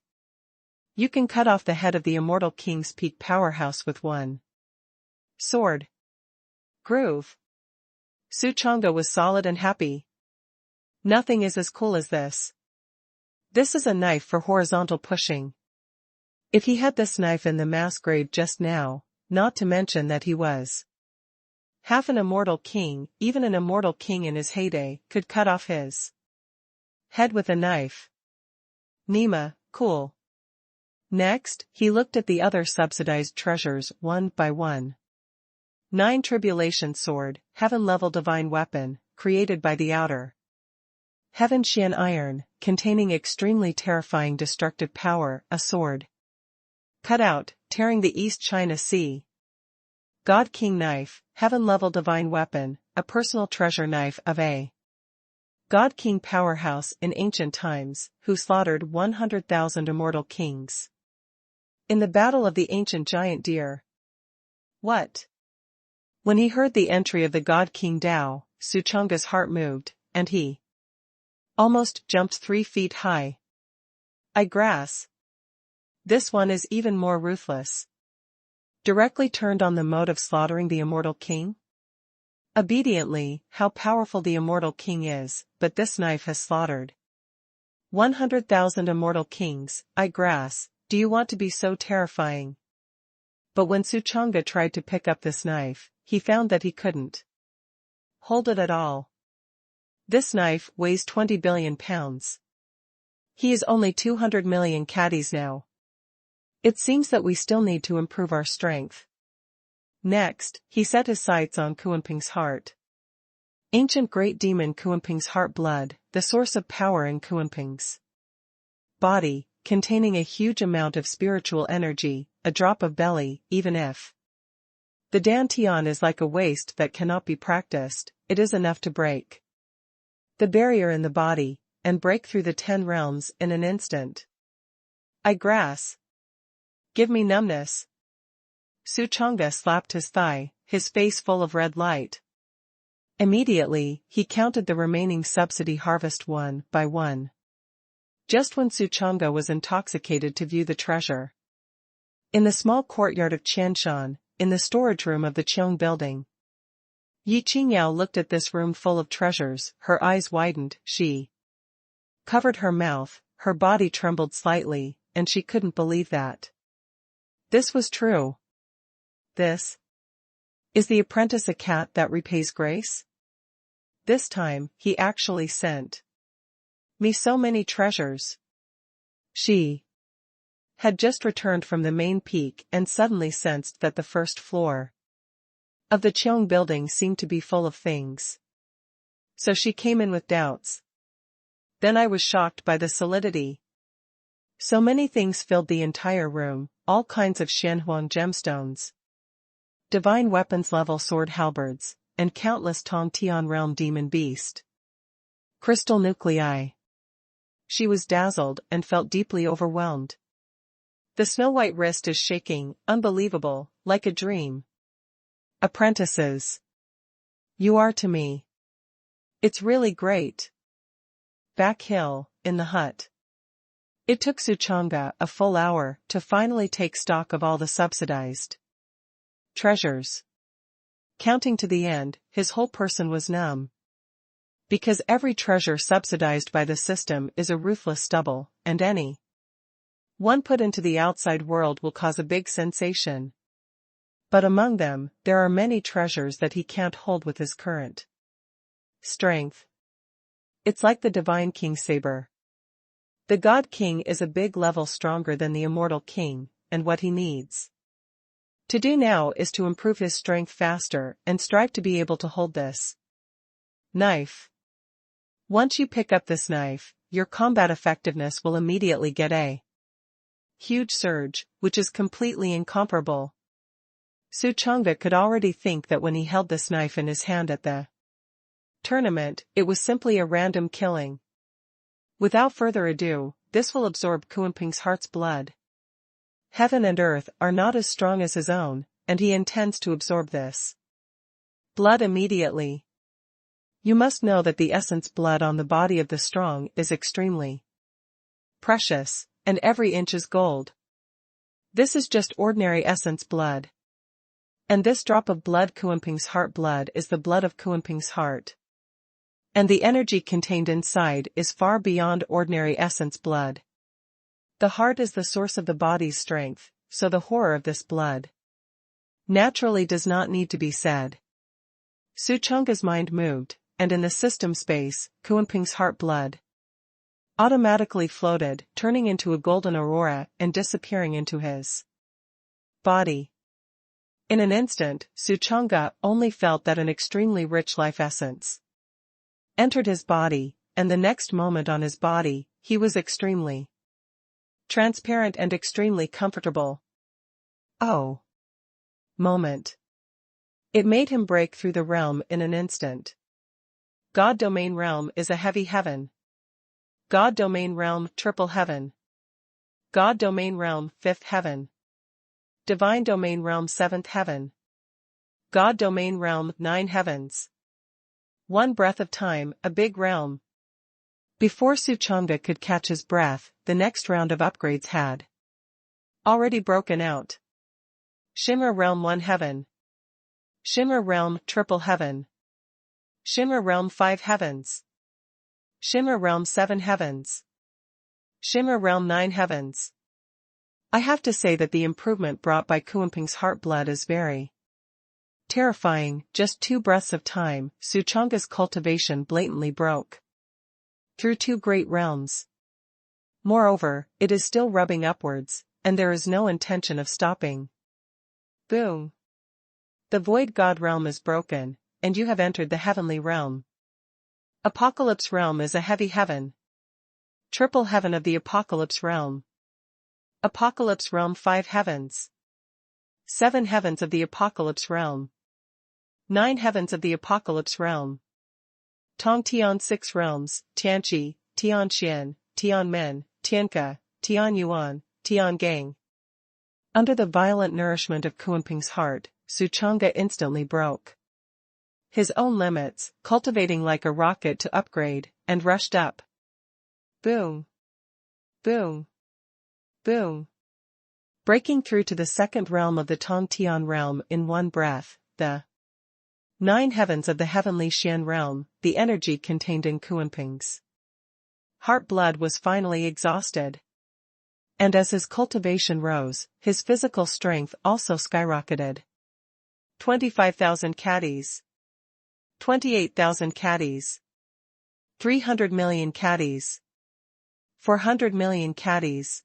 you can cut off the head of the immortal king's peak powerhouse with one sword. Groove. Suchanga was solid and happy. Nothing is as cool as this. This is a knife for horizontal pushing. If he had this knife in the mass grade just now, not to mention that he was half an immortal king, even an immortal king in his heyday could cut off his head with a knife. Nima, cool. Next, he looked at the other subsidized treasures one by one. 9 Tribulation Sword, Heaven-level divine weapon, created by the outer Heaven Xian iron, containing extremely terrifying destructive power, a sword. Cut out, tearing the East China Sea. God King knife, heaven-level divine weapon, a personal treasure knife of a God King powerhouse in ancient times, who slaughtered 100,000 immortal kings. In the battle of the ancient giant deer. What? When he heard the entry of the God King Dao, Suchunga's heart moved, and he almost jumped 3 feet high. I grass. This one is even more ruthless. Directly turned on the mode of slaughtering the immortal king? Obediently, how powerful the immortal king is, but this knife has slaughtered 100,000 immortal kings. I grass, do you want to be so terrifying? But when Suchunga tried to pick up this knife, he found that he couldn't hold it at all. This knife weighs 20 billion pounds. He is only 200 million caddies now. It seems that we still need to improve our strength. Next, he set his sights on Kuanping's heart. Ancient great demon Kuanping's heart blood, the source of power in Kuanping's body, containing a huge amount of spiritual energy, a drop of belly, even if the Dantian is like a waste that cannot be practiced, it is enough to break the barrier in the body, and break through the 10 realms in an instant. I grass. Give me numbness. Suchunga slapped his thigh, his face full of red light. Immediately, he counted the remaining subsidy harvest one by one. Just when Suchunga was intoxicated to view the treasure. In the small courtyard of Qianshan, in the storage room of the Qiong building. Yi Qingyao looked at this room full of treasures, her eyes widened, she covered her mouth, her body trembled slightly, and she couldn't believe that this was true. This is the apprentice a cat that repays grace? This time, he actually sent me so many treasures. She had just returned from the main peak and suddenly sensed that the first floor of the Qiong building seemed to be full of things. So she came in with doubts. Then I was shocked by the solidity. So many things filled the entire room, all kinds of Shenhuang gemstones, divine weapons level sword halberds, and countless Tong Tian realm demon beast crystal nuclei. She was dazzled and felt deeply overwhelmed. The snow-white wrist is shaking, unbelievable, like a dream. Apprentices. You are to me. It's really great. Back hill, in the hut. It took Suchunga a full hour to finally take stock of all the subsidized treasures. Counting to the end, his whole person was numb. Because every treasure subsidized by the system is a ruthless stubble, and any one put into the outside world will cause a big sensation. But among them, there are many treasures that he can't hold with his current strength. It's like the divine king saber. The God King is a big level stronger than the immortal king, and what he needs to do now is to improve his strength faster and strive to be able to hold this knife. Once you pick up this knife, your combat effectiveness will immediately get a huge surge, which is completely incomparable. Suchunga could already think that when he held this knife in his hand at the tournament, it was simply a random killing. Without further ado, this will absorb Kuanping's heart's blood. Heaven and earth are not as strong as his own, and he intends to absorb this blood immediately. You must know that the essence blood on the body of the strong is extremely precious, and every inch is gold. This is just ordinary essence blood. And this drop of blood Kuanping's heart blood is the blood of Kuanping's heart. And the energy contained inside is far beyond ordinary essence blood. The heart is the source of the body's strength, so the horror of this blood naturally does not need to be said. Suchunga's mind moved, and in the system space, Kuanping's heart blood automatically floated, turning into a golden aurora and disappearing into his body. In an instant, Suchunga only felt that an extremely rich life essence entered his body, and the next moment on his body, he was extremely transparent and extremely comfortable. Oh! Moment. It made him break through the realm in an instant. God Domain Realm is a heavy heaven. God Domain Realm Triple Heaven. God Domain Realm Fifth Heaven. Divine Domain Realm Seventh Heaven. God Domain Realm 9 Heavens. One breath of time, a big realm. Before Suchanga could catch his breath, the next round of upgrades had already broken out. Shimmer Realm 1 Heaven. Shimmer Realm Triple Heaven. Shimmer Realm 5 Heavens. Shimmer Realm 7 Heavens. Shimmer Realm 9 Heavens. I have to say that the improvement brought by Kuanping's heart blood is very terrifying. Just 2 breaths of time, Suchanga's cultivation blatantly broke through 2 great realms. Moreover, it is still rubbing upwards, and there is no intention of stopping. Boom! The Void God realm is broken, and you have entered the heavenly realm. Apocalypse realm is a heavy heaven. Triple heaven of the Apocalypse realm. Apocalypse realm 5 heavens. 7 heavens of the Apocalypse realm. 9 heavens of the Apocalypse realm. Tong Tian 6 realms, Tianqi, Tianxian, Tianmen, Tianka, Tianyuan, Tiangang. Under the violent nourishment of Kuanping's heart, Suchanga instantly broke his own limits, cultivating like a rocket to upgrade, and rushed up. Boom! Boom! Boom! Breaking through to the second realm of the Tong Tian realm in one breath, the 9 heavens of the heavenly Xian realm, the energy contained in Kuanping's heart blood was finally exhausted. And as his cultivation rose, his physical strength also skyrocketed. 25,000 caddies. 28,000 caddies. 300 million caddies. 400 million caddies.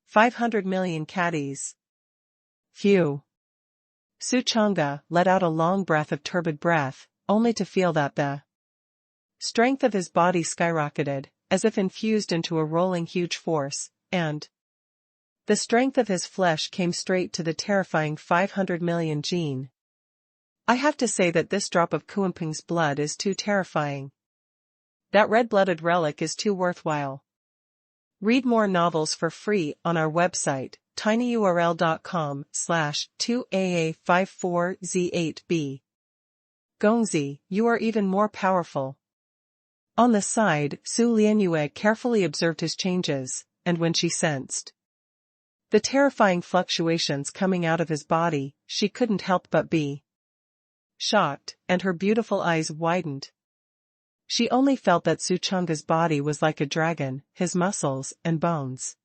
500 million caddies. Phew. Suchanga let out a long breath of turbid breath, only to feel that the strength of his body skyrocketed, as if infused into a rolling huge force, and the strength of his flesh came straight to the terrifying 500 million gene. I have to say that this drop of Kuanping's blood is too terrifying. That red-blooded relic is too worthwhile. Read more novels for free on our website, tinyurl.com/2AA54Z8B. Gongzi, you are even more powerful. On the side, Su Lianyue carefully observed his changes, and when she sensed the terrifying fluctuations coming out of his body, she couldn't help but be shocked, and her beautiful eyes widened. She only felt that Suchanga's body was like a dragon, his muscles and bones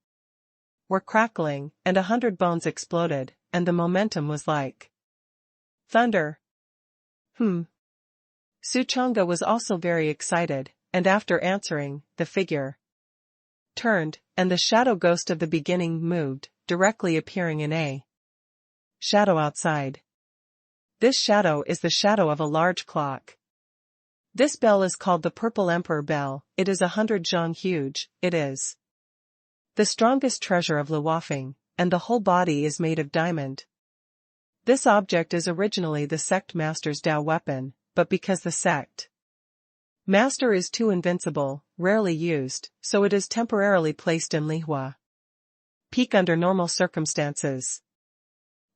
were crackling, and 100 bones exploded, and the momentum was like thunder. Suchanga was also very excited, and after answering, the figure turned, and the shadow ghost of the beginning moved, directly appearing in a shadow outside. This shadow is the shadow of a large clock. This bell is called the Purple Emperor Bell. It is 100 zhang huge. It is the strongest treasure of Luofeng, and the whole body is made of diamond. This object is originally the sect master's Dao weapon, but because the sect master is too invincible, rarely used, so it is temporarily placed in Lihua Peak under normal circumstances.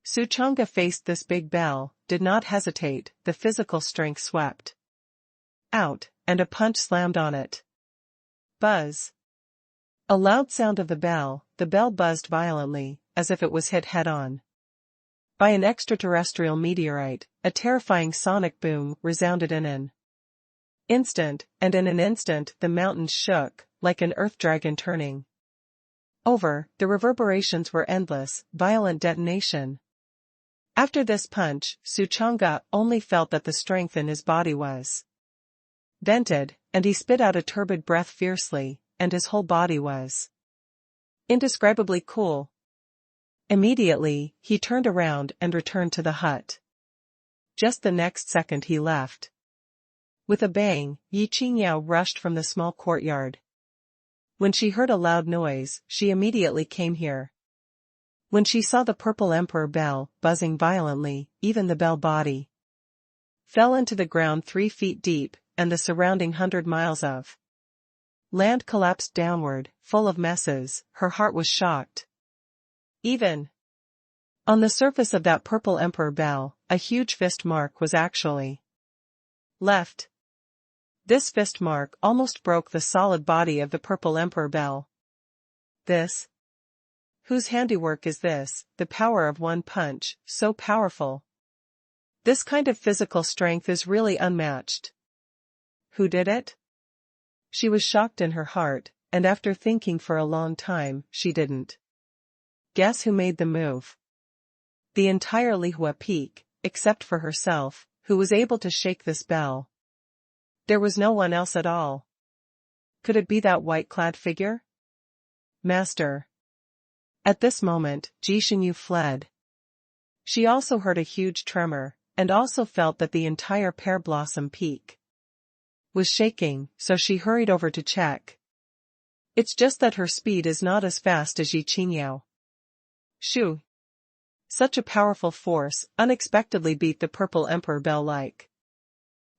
Suchanga faced this big bell, did not hesitate, the physical strength swept out, and a punch slammed on it. Buzz. A loud sound of the bell buzzed violently, as if it was hit head-on by an extraterrestrial meteorite. A terrifying sonic boom resounded in an instant, and in an instant the mountains shook, like an earth dragon turning over. The reverberations were endless, violent detonation. After this punch, Suchanga only felt that the strength in his body was dented, and he spit out a turbid breath fiercely, and his whole body was indescribably cool. Immediately, he turned around and returned to the hut. Just the next second he left. With a bang, Yi Qingyao rushed from the small courtyard. When she heard a loud noise, she immediately came here. When she saw the purple emperor bell buzzing violently, even the bell body fell into the ground 3 feet deep, and the surrounding 100 miles of land collapsed downward, full of messes. Her heart was shocked. Even on the surface of that purple emperor bell, a huge fist mark was actually left. This fist mark almost broke the solid body of the purple emperor bell. This? Whose handiwork is this? The power of one punch, so powerful. This kind of physical strength is really unmatched. Who did it? She was shocked in her heart, and after thinking for a long time, she didn't guess who made the move. The entire Lihua Peak, except for herself, who was able to shake this bell. There was no one else at all. Could it be that white-clad figure? Master. At this moment, Ji Xinyu fled. She also heard a huge tremor, and also felt that the entire Pear Blossom Peak was shaking, so she hurried over to check. It's just that her speed is not as fast as Yi Qingyao. Shoo! Such a powerful force unexpectedly beat the purple emperor bell like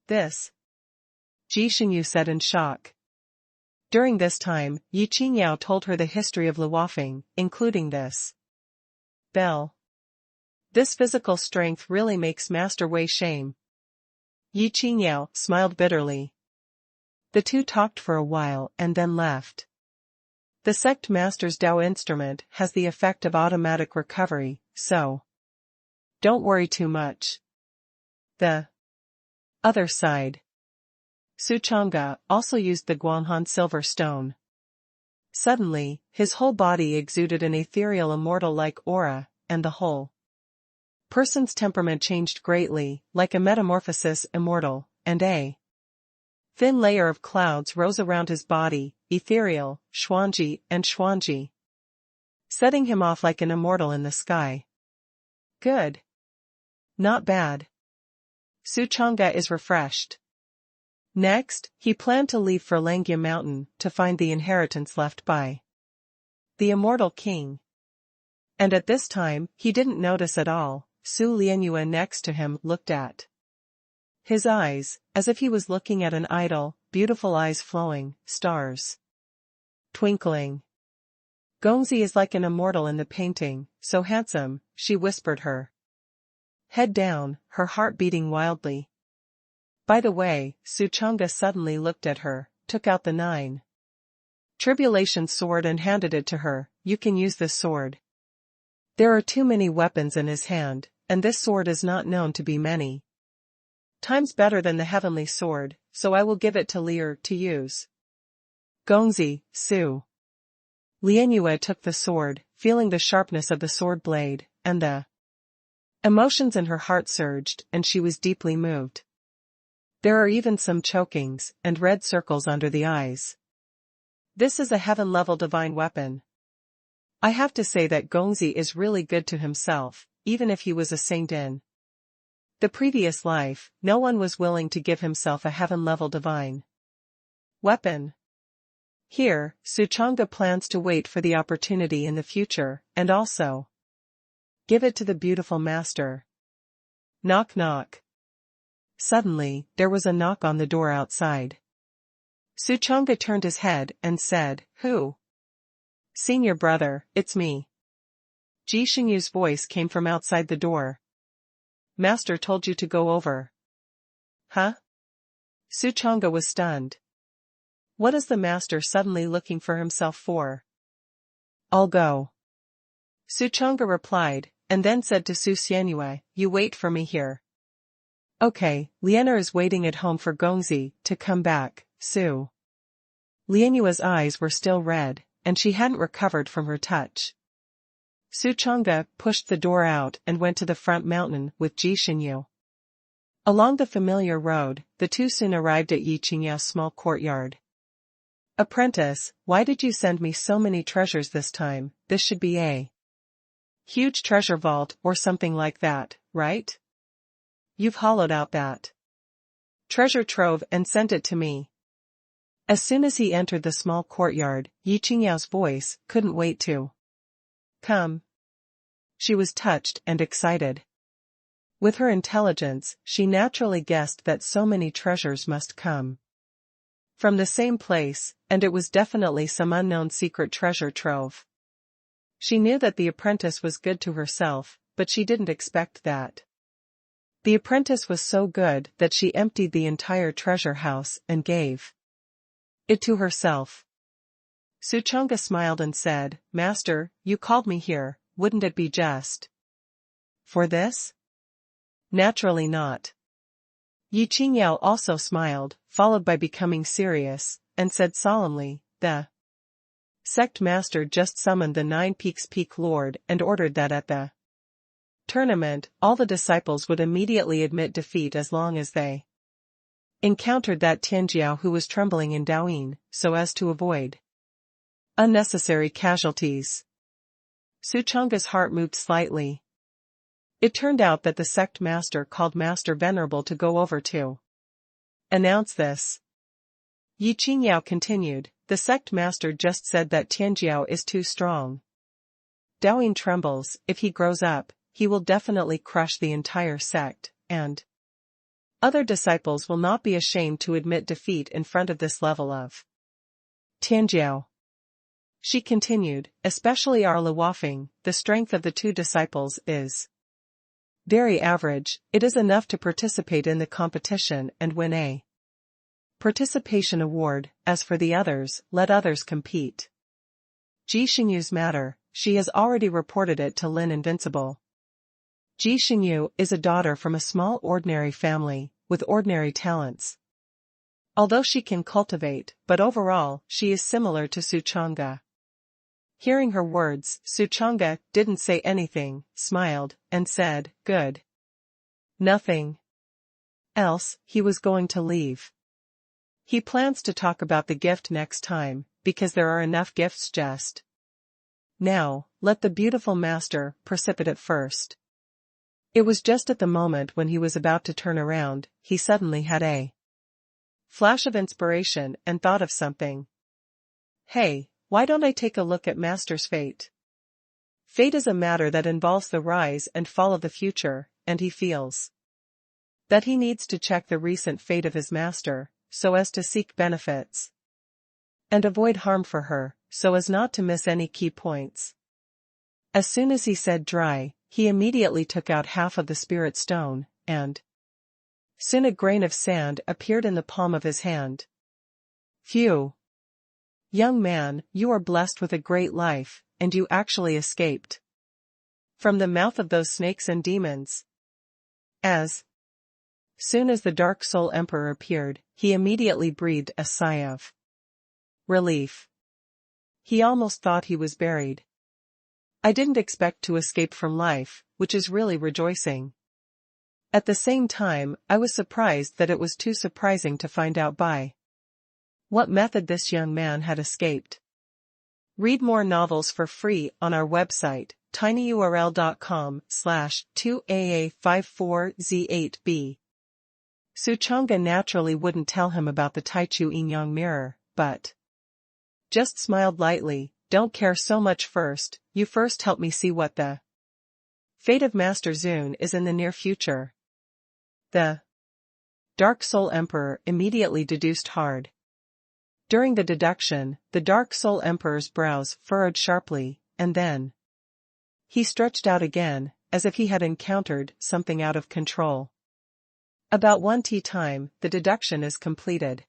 this. Ji Xinyu said in shock. During this time, Yi Qingyao told her the history of Luofeng, including this bell. This physical strength really makes Master Wei shame. Yi Qingyao smiled bitterly. The two talked for a while and then left. The sect master's Dao instrument has the effect of automatic recovery, so don't worry too much. The other side. Su Chang'e also used the Guanghan silver stone. Suddenly, his whole body exuded an ethereal immortal-like aura, and the whole person's temperament changed greatly, like a metamorphosis immortal, and a thin layer of clouds rose around his body, ethereal, Xuanji and Xuanji, setting him off like an immortal in the sky. Good. Not bad. Su Chang'e is refreshed. Next, he planned to leave for Langjia Mountain to find the inheritance left by the immortal king. And at this time, he didn't notice at all. Su Lianyue next to him looked at his eyes, as if he was looking at an idol, beautiful eyes flowing, stars twinkling. Gongzi is like an immortal in the painting, so handsome, she whispered her head down, her heart beating wildly. By the way, Su Chang'e suddenly looked at her, took out the 9 Tribulation sword and handed it to her. You can use this sword. There are too many weapons in his hand, and this sword is not known to be many times better than the heavenly sword, so I will give it to Lier to use. Gongzi, Su Lianyue took the sword, feeling the sharpness of the sword blade, and the emotions in her heart surged, and she was deeply moved. There are even some chokings, and red circles under the eyes. This is a heaven-level divine weapon. I have to say that Gongzi is really good to himself, even if he was a saint in the previous life. No one was willing to give himself a heaven-level divine weapon. Here, Su Chang'e plans to wait for the opportunity in the future, and also give it to the beautiful master. Knock knock. Suddenly, there was a knock on the door outside. Su Chang'e turned his head and said, Who? Senior brother, it's me. Ji Xinyu's voice came from outside the door. Master told you to go over. Huh? Su Chang'e was stunned. What is the master suddenly looking for himself for? I'll go. Su Chang'e replied, and then said to Su Xianyue, You wait for me here. Okay, Lianer is waiting at home for Gongzi to come back. Su Lianyue's eyes were still red, and she hadn't recovered from her touch. Su Chang'e pushed the door out and went to the front mountain with Ji Xinyu. Along the familiar road, the two soon arrived at Yi Qingyau's small courtyard. Apprentice, why did you send me so many treasures this time? This should be a huge treasure vault or something like that, right? You've hollowed out that treasure trove and sent it to me. As soon as he entered the small courtyard, Yi Qingyao's voice couldn't wait to come. She was touched and excited. With her intelligence, she naturally guessed that so many treasures must come from the same place, and it was definitely some unknown secret treasure trove. She knew that the apprentice was good to herself, but she didn't expect that. The apprentice was so good that she emptied the entire treasure house and gave it to herself. Suchanga smiled and said, "Master, you called me here, wouldn't it be just for this?" "Naturally not." Yi Qingyao also smiled, followed by becoming serious, and said solemnly, "The sect master just summoned the 9 Peaks Peak Lord and ordered that at the tournament, all the disciples would immediately admit defeat as long as they encountered that Tianjiao who was trembling in Daoyin, so as to avoid unnecessary casualties." Suchanga's heart moved slightly. It turned out that the sect master called Master Venerable to go over to announce this. Yi Qingyao continued, "The sect master just said that Tianjiao is too strong. Daoyin trembles. If he grows up, he will definitely crush the entire sect, and other disciples will not be ashamed to admit defeat in front of this level of Tianjiao." She continued, "Especially our Luofeng, the strength of the 2 disciples is very average. It is enough to participate in the competition and win a participation award. As for the others, let others compete. Ji Xingyu's matter, she has already reported it to Lin Invincible. Ji Xingyu is a daughter from a small ordinary family, with ordinary talents. Although she can cultivate, but overall, she is similar to Suchanga." Hearing her words, Suchanga didn't say anything, smiled, and said, "Good. Nothing else." He was going to leave. He plans to talk about the gift next time, because there are enough gifts just now. Let the beautiful master precipitate first. It was just at the moment when he was about to turn around, he suddenly had a flash of inspiration and thought of something. "Hey, why don't I take a look at Master's fate?" Fate is a matter that involves the rise and fall of the future, and he feels that he needs to check the recent fate of his master, so as to seek benefits and avoid harm for her, so as not to miss any key points. As soon as he said dry, he immediately took out half of the spirit stone, and soon a grain of sand appeared in the palm of his hand. "Phew! Young man, you are blessed with a great life, and you actually escaped from the mouth of those snakes and demons." As soon as the Dark Soul Emperor appeared, he immediately breathed a sigh of relief. He almost thought he was buried. "I didn't expect to escape from life, which is really rejoicing. At the same time, I was surprised that it was too surprising to find out by what method this young man had escaped." Read more novels for free on our website, tinyurl.com/2aa54z8b. Suchanga naturally wouldn't tell him about the Taichu Yin-Yang mirror, but just smiled lightly. "Don't care so much first, you first help me see what the fate of Master Zun is in the near future." The Dark Soul Emperor immediately deduced hard. During the deduction, the Dark Soul Emperor's brows furrowed sharply, and then he stretched out again, as if he had encountered something out of control. About 1 tea time, the deduction is completed.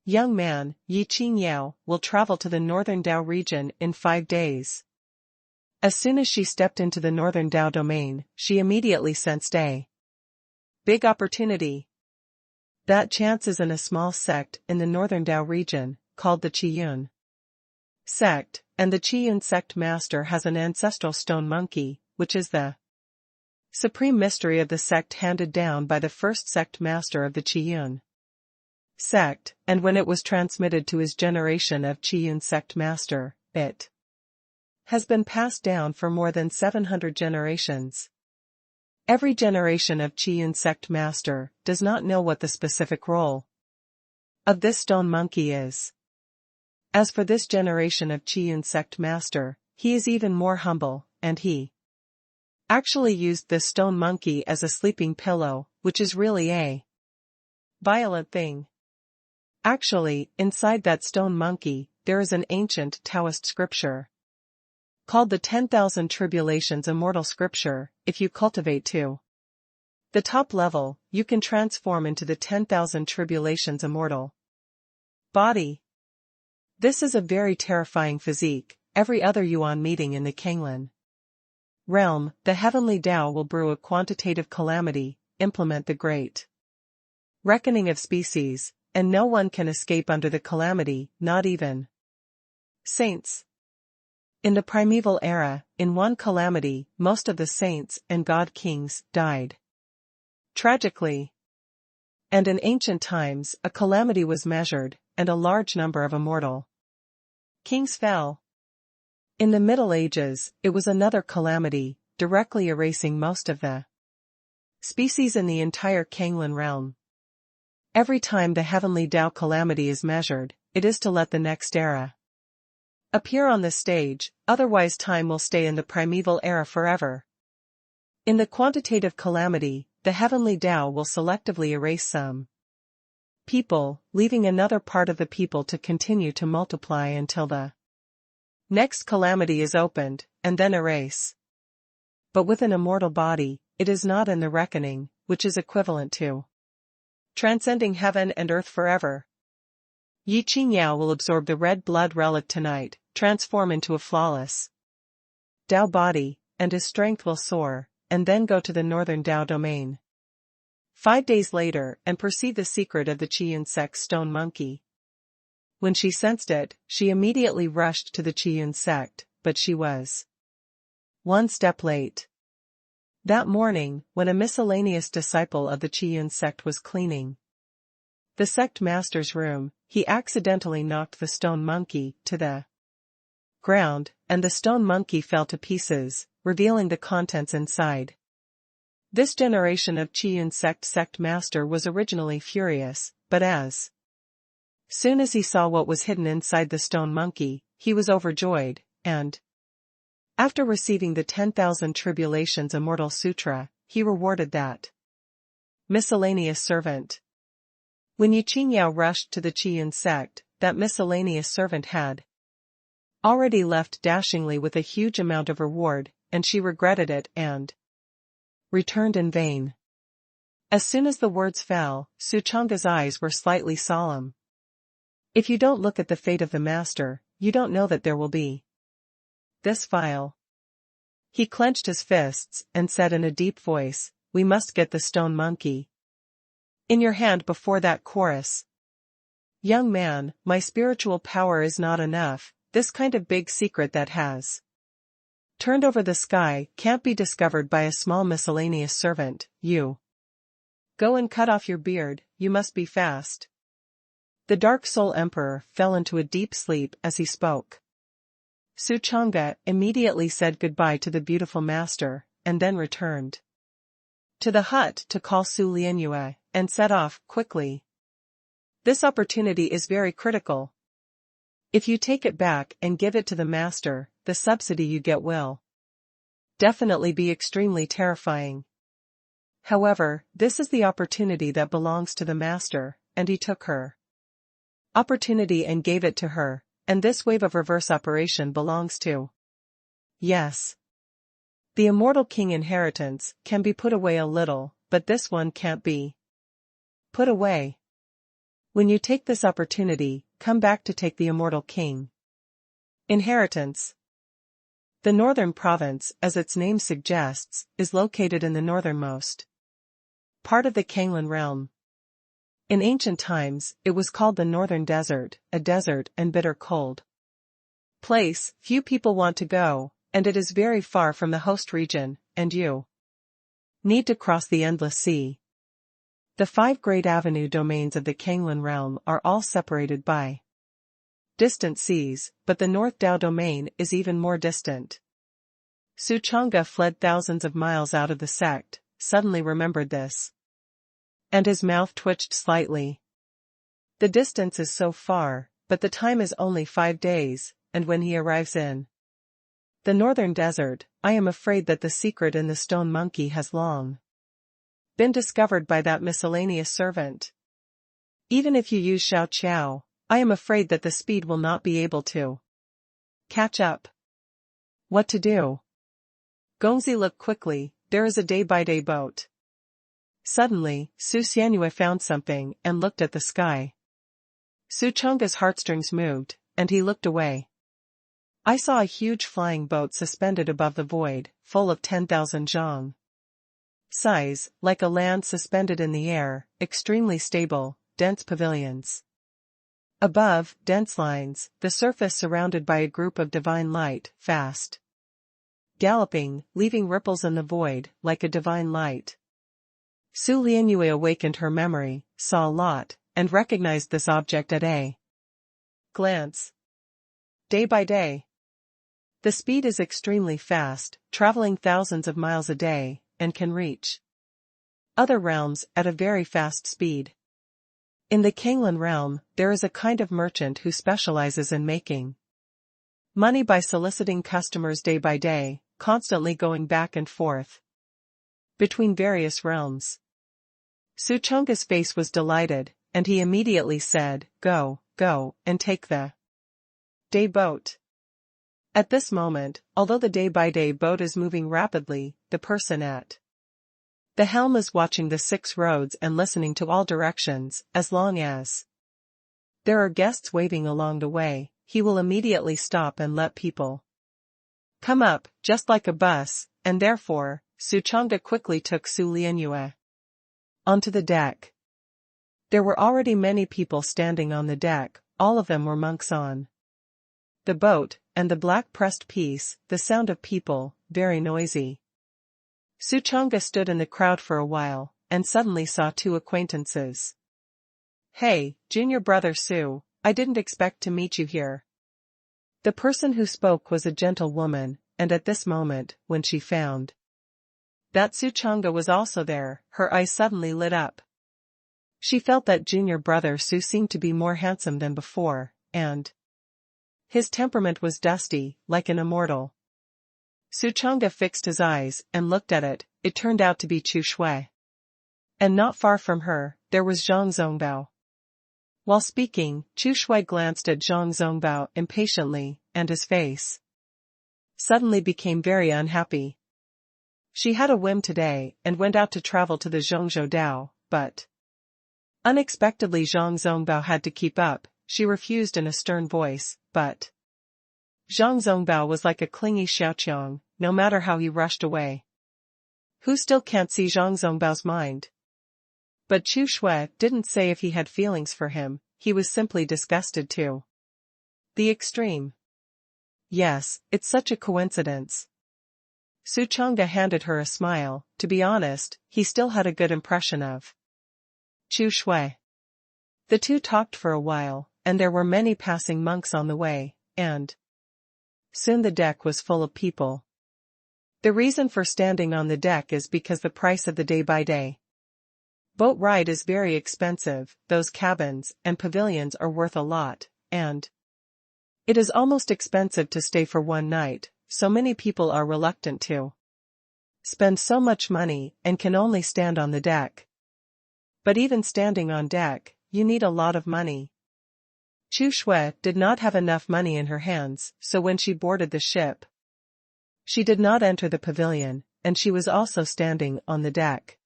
Young man, Yi Qingyao, will travel to the Northern Dao region in 5 days. As soon as she stepped into the Northern Dao domain, she immediately sensed a big opportunity. That chance is in a small sect in the Northern Dao region, called the Qiyun sect, and the Qiyun sect master has an ancestral stone monkey, which is the supreme mystery of the sect handed down by the first sect master of the Qiyun sect, and when it was transmitted to his generation of Qiyun sect master, it has been passed down for more than 700 generations. Every generation of Qiyun sect master does not know what the specific role of this stone monkey is. As for this generation of Qiyun sect master, he is even more humble, and he actually used this stone monkey as a sleeping pillow, which is really a violent thing. Actually, inside that stone monkey, there is an ancient Taoist scripture called the 10,000 Tribulations Immortal Scripture. If you cultivate to the top level, you can transform into the 10,000 Tribulations Immortal body. This is a very terrifying physique. Every other Yuan meeting in the Kanglan realm, the heavenly Tao will brew a quantitative calamity, implement the great reckoning of species, and no one can escape under the calamity, not even saints. In the primeval era, in one calamity, most of the saints and god kings died tragically. And in ancient times, a calamity was measured, and a large number of immortal kings fell. In the Middle Ages, it was another calamity, directly erasing most of the species in the entire Kanglan realm. Every time the heavenly Tao calamity is measured, it is to let the next era appear on the stage, otherwise time will stay in the primeval era forever. In the quantitative calamity, the heavenly Tao will selectively erase some people, leaving another part of the people to continue to multiply until the next calamity is opened, and then erase. But with an immortal body, it is not in the reckoning, which is equivalent to transcending heaven and earth forever. Yi Qingyao will absorb the red blood relic tonight, transform into a flawless Tao body, and his strength will soar, and then go to the northern Tao domain 5 days later and perceive the secret of the Qiyun sect stone monkey. When she sensed it, she immediately rushed to the Qiyun sect, but she was one step late. That morning, when a miscellaneous disciple of the Qiyun sect was cleaning the sect master's room, he accidentally knocked the stone monkey to the ground, and the stone monkey fell to pieces, revealing the contents inside. This generation of Qiyun sect master was originally furious, but as soon as he saw what was hidden inside the stone monkey, he was overjoyed, and after receiving the 10,000 Tribulations Immortal Sutra, he rewarded that miscellaneous servant. When Yi Qingyao rushed to the Qiyun sect, that miscellaneous servant had already left dashingly with a huge amount of reward, and she regretted it and returned in vain. As soon as the words fell, Su Chang's eyes were slightly solemn. If you don't look at the fate of the master, you don't know that there will be this file. He clenched his fists and said in a deep voice, "We must get the stone monkey in your hand before that chorus. Young man, my spiritual power is not enough, this kind of big secret that has turned over the sky can't be discovered by a small miscellaneous servant. You go and cut off your beard, you must be fast." The Dark Soul Emperor fell into a deep sleep as he spoke. Su Chang'e immediately said goodbye to the beautiful master, and then returned to the hut to call Su Lianyue, and set off quickly. This opportunity is very critical. If you take it back and give it to the master, the subsidy you get will definitely be extremely terrifying. However, this is the opportunity that belongs to the master, and he took her opportunity and gave it to her, and this wave of reverse operation belongs to. Yes. The immortal king inheritance can be put away a little, but this one can't be put away. When you take this opportunity, come back to take the immortal king inheritance. The northern province, as its name suggests, is located in the northernmost part of the Kanglan realm. In ancient times, it was called the Northern Desert, a desert and bitter cold place few people want to go, and it is very far from the host region, and you need to cross the endless sea. The 5 great avenue domains of the Kanglan realm are all separated by distant seas, but the North Dao domain is even more distant. Su Chang'e fled thousands of miles out of the sect, suddenly remembered this. And his mouth twitched slightly. The distance is so far, but the time is only 5 days, and when he arrives in the northern desert, I am afraid that the secret in the stone monkey has long been discovered by that miscellaneous servant. Even if you use Xiao Qiao, I am afraid that the speed will not be able to catch up. What to do? Gongzi looked quickly. There is a day-by-day boat. Suddenly, Su Xianyue found something and looked at the sky. Su Chang's heartstrings moved, and he looked away. I saw a huge flying boat suspended above the void, full of 10,000 zhang. Size, like a land suspended in the air, extremely stable, dense pavilions. Above, dense lines, the surface surrounded by a group of divine light, fast galloping, leaving ripples in the void, like a divine light. Su Lianyue awakened her memory, saw a lot, and recognized this object at a glance. Day by day. The speed is extremely fast, traveling thousands of miles a day, and can reach other realms at a very fast speed. In the Kanglan realm, there is a kind of merchant who specializes in making money by soliciting customers day by day, constantly going back and forth between various realms. Su Chang's face was delighted, and he immediately said, "Go, go, and take the day boat." At this moment, although the day-by-day boat is moving rapidly, the person at the helm is watching the 6 roads and listening to all directions. As long as there are guests waving along the way, he will immediately stop and let people come up, just like a bus, and therefore, Su Changde quickly took Su Lianyue onto the deck. There were already many people standing on the deck, all of them were monks on the boat, and the black pressed piece, the sound of people, very noisy. Su Changde stood in the crowd for a while, and suddenly saw 2 acquaintances. "Hey, junior brother Su, I didn't expect to meet you here." The person who spoke was a gentle woman, and at this moment, when she found that Su Changde was also there, her eyes suddenly lit up. She felt that junior brother Su seemed to be more handsome than before, and his temperament was dusty, like an immortal. Su Changde fixed his eyes and looked at it. It turned out to be Chu Shui. And not far from her, there was Zhang Zongbao. While speaking, Chu Shui glanced at Zhang Zongbao impatiently, and his face suddenly became very unhappy. She had a whim today and went out to travel to the Zhongzhou Dao, but unexpectedly Zhang Zongbao had to keep up. She refused in a stern voice, but Zhang Zongbao was like a clingy xiaoqiang, no matter how he rushed away. Who still can't see Zhang Zongbao's mind? But Chu Shui didn't say if he had feelings for him, he was simply disgusted too. The extreme. Yes, it's such a coincidence. Su Changde handed her a smile. To be honest, he still had a good impression of Chu Shui. The 2 talked for a while, and there were many passing monks on the way, and soon the deck was full of people. The reason for standing on the deck is because the price of the day-by-day boat ride is very expensive. Those cabins and pavilions are worth a lot, and it is almost expensive to stay for one night, so many people are reluctant to spend so much money and can only stand on the deck. But even standing on deck, you need a lot of money. Chu Shui did not have enough money in her hands, so when she boarded the ship, she did not enter the pavilion, and she was also standing on the deck.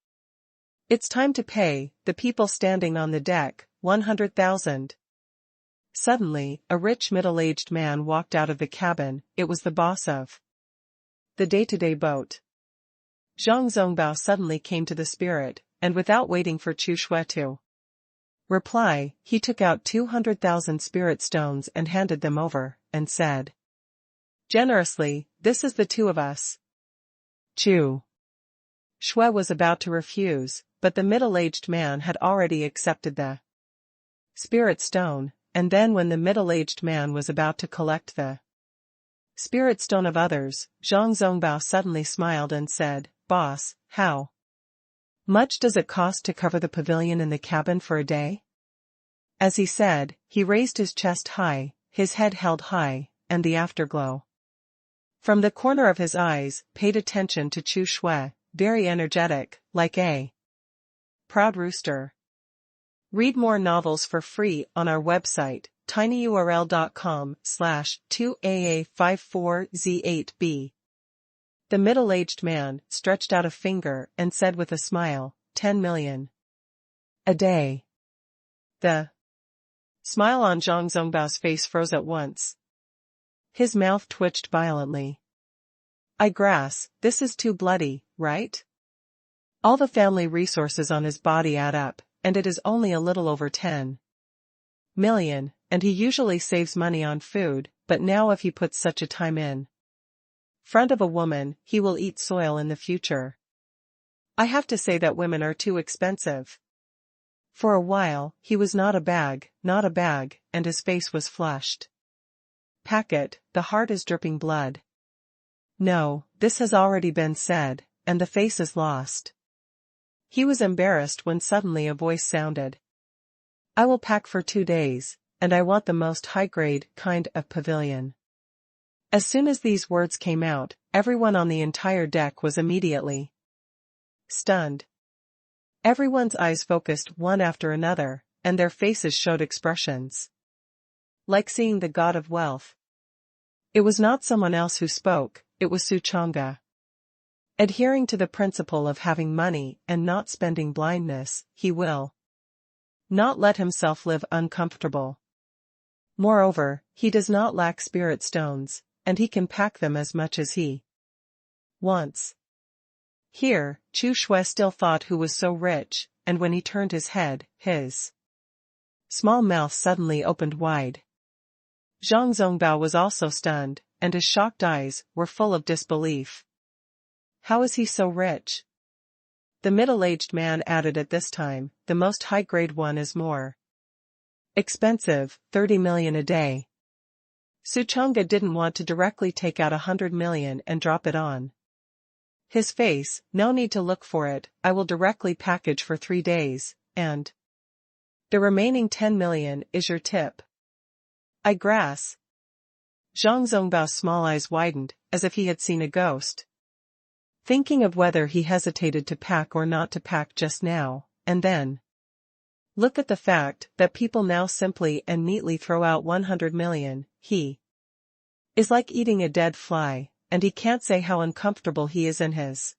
It's time to pay, the people standing on the deck, 100,000. Suddenly, a rich middle-aged man walked out of the cabin. It was the boss of the day-to-day boat. Zhang Zongbao suddenly came to the spirit, and without waiting for Chu Shui to reply, he took out 200,000 spirit stones and handed them over, and said generously, "This is the 2 of us." Chu Shui was about to refuse, but the middle-aged man had already accepted the spirit stone, and then when the middle-aged man was about to collect the spirit stone of others, Zhang Zongbao suddenly smiled and said, "Boss, how Much does it cost to cover the pavilion in the cabin for a day? As he said, he raised his chest high, his head held high, and the afterglow from the corner of his eyes paid attention to Chu Shui, very energetic, like a proud rooster. Read more novels for free on our website, tinyurl.com/2aa54z8b. The middle-aged man stretched out a finger and said with a smile, 10 million. A day. The smile on Zhang Zongbao's face froze at once. His mouth twitched violently. This is too bloody, right? All the family resources on his body add up, and it is only a little over 10 million, and he usually saves money on food, but now if he puts such a time in front of a woman, he will eat soil in the future. I have to say that women are too expensive. For a while, he was not a bag, and his face was flushed. Packet, the heart is dripping blood. No, this has already been said, and the face is lost. He was embarrassed when suddenly a voice sounded. I will pack for 2 days, and I want the most high-grade kind of pavilion. As soon as these words came out, everyone on the entire deck was immediately stunned. Everyone's eyes focused one after another, and their faces showed expressions like seeing the god of wealth. It was not someone else who spoke, it was Su Chang'e. Adhering to the principle of having money and not spending blindness, he will not let himself live uncomfortable. Moreover, he does not lack spirit stones, and he can pack them as much as he wants. Here, Chu Shui still thought who was so rich, and when he turned his head, his small mouth suddenly opened wide. Zhang Zongbao was also stunned, and his shocked eyes were full of disbelief. How is he so rich? The middle-aged man added at this time, the most high-grade one is more expensive, 30 million a day. Su Chang'e didn't want to directly take out 100 million and drop it on his face. No need to look for it, I will directly package for 3 days, and the remaining 10 million is your tip. Zhang Zongbao's small eyes widened, as if he had seen a ghost. Thinking of whether he hesitated to pack or not to pack just now, and then look at the fact that people now simply and neatly throw out 100 million, he is like eating a dead fly, and he can't say how uncomfortable he is in his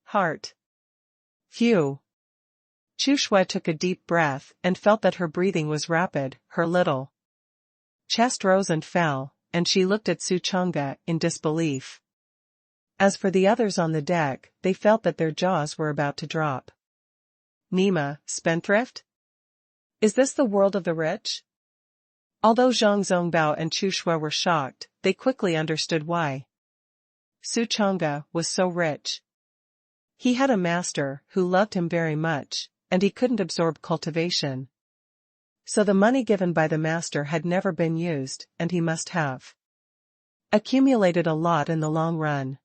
heart. Phew. Chu Shui took a deep breath and felt that her breathing was rapid, her little chest rose and fell, and she looked at Su Chang'e in disbelief. As for the others on the deck, they felt that their jaws were about to drop. Nima, spendthrift? Is this the world of the rich? Although Zhang Zongbao and Chu Shui were shocked, they quickly understood why Su Chang'e was so rich. He had a master who loved him very much, and he couldn't absorb cultivation. So the money given by the master had never been used, and he must have accumulated a lot in the long run.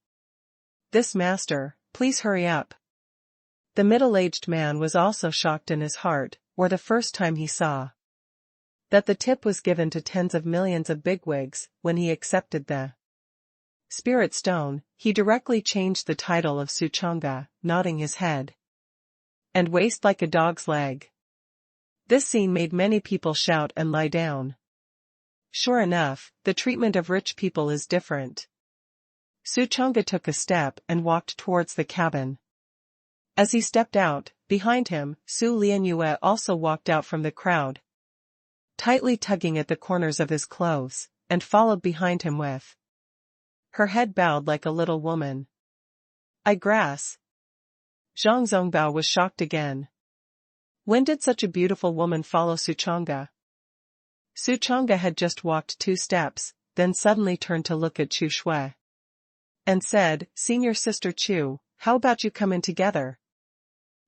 This master, please hurry up. The middle-aged man was also shocked in his heart, or the first time he saw that the tip was given to tens of millions of bigwigs. When he accepted the spirit stone, he directly changed the title of Su Chang'e, nodding his head and waist like a dog's leg. This scene made many people shout and lie down. Sure enough, the treatment of rich people is different. Su Chang'e took a step and walked towards the cabin. As he stepped out, behind him, Su Lianyue also walked out from the crowd, tightly tugging at the corners of his clothes, and followed behind him with her head bowed like a little woman. Zhang Zongbao was shocked again. When did such a beautiful woman follow Su Chang'e? Su Chang'e had just walked 2 steps, then suddenly turned to look at Chu Shui and said, Senior Sister Chu, how about you come in together?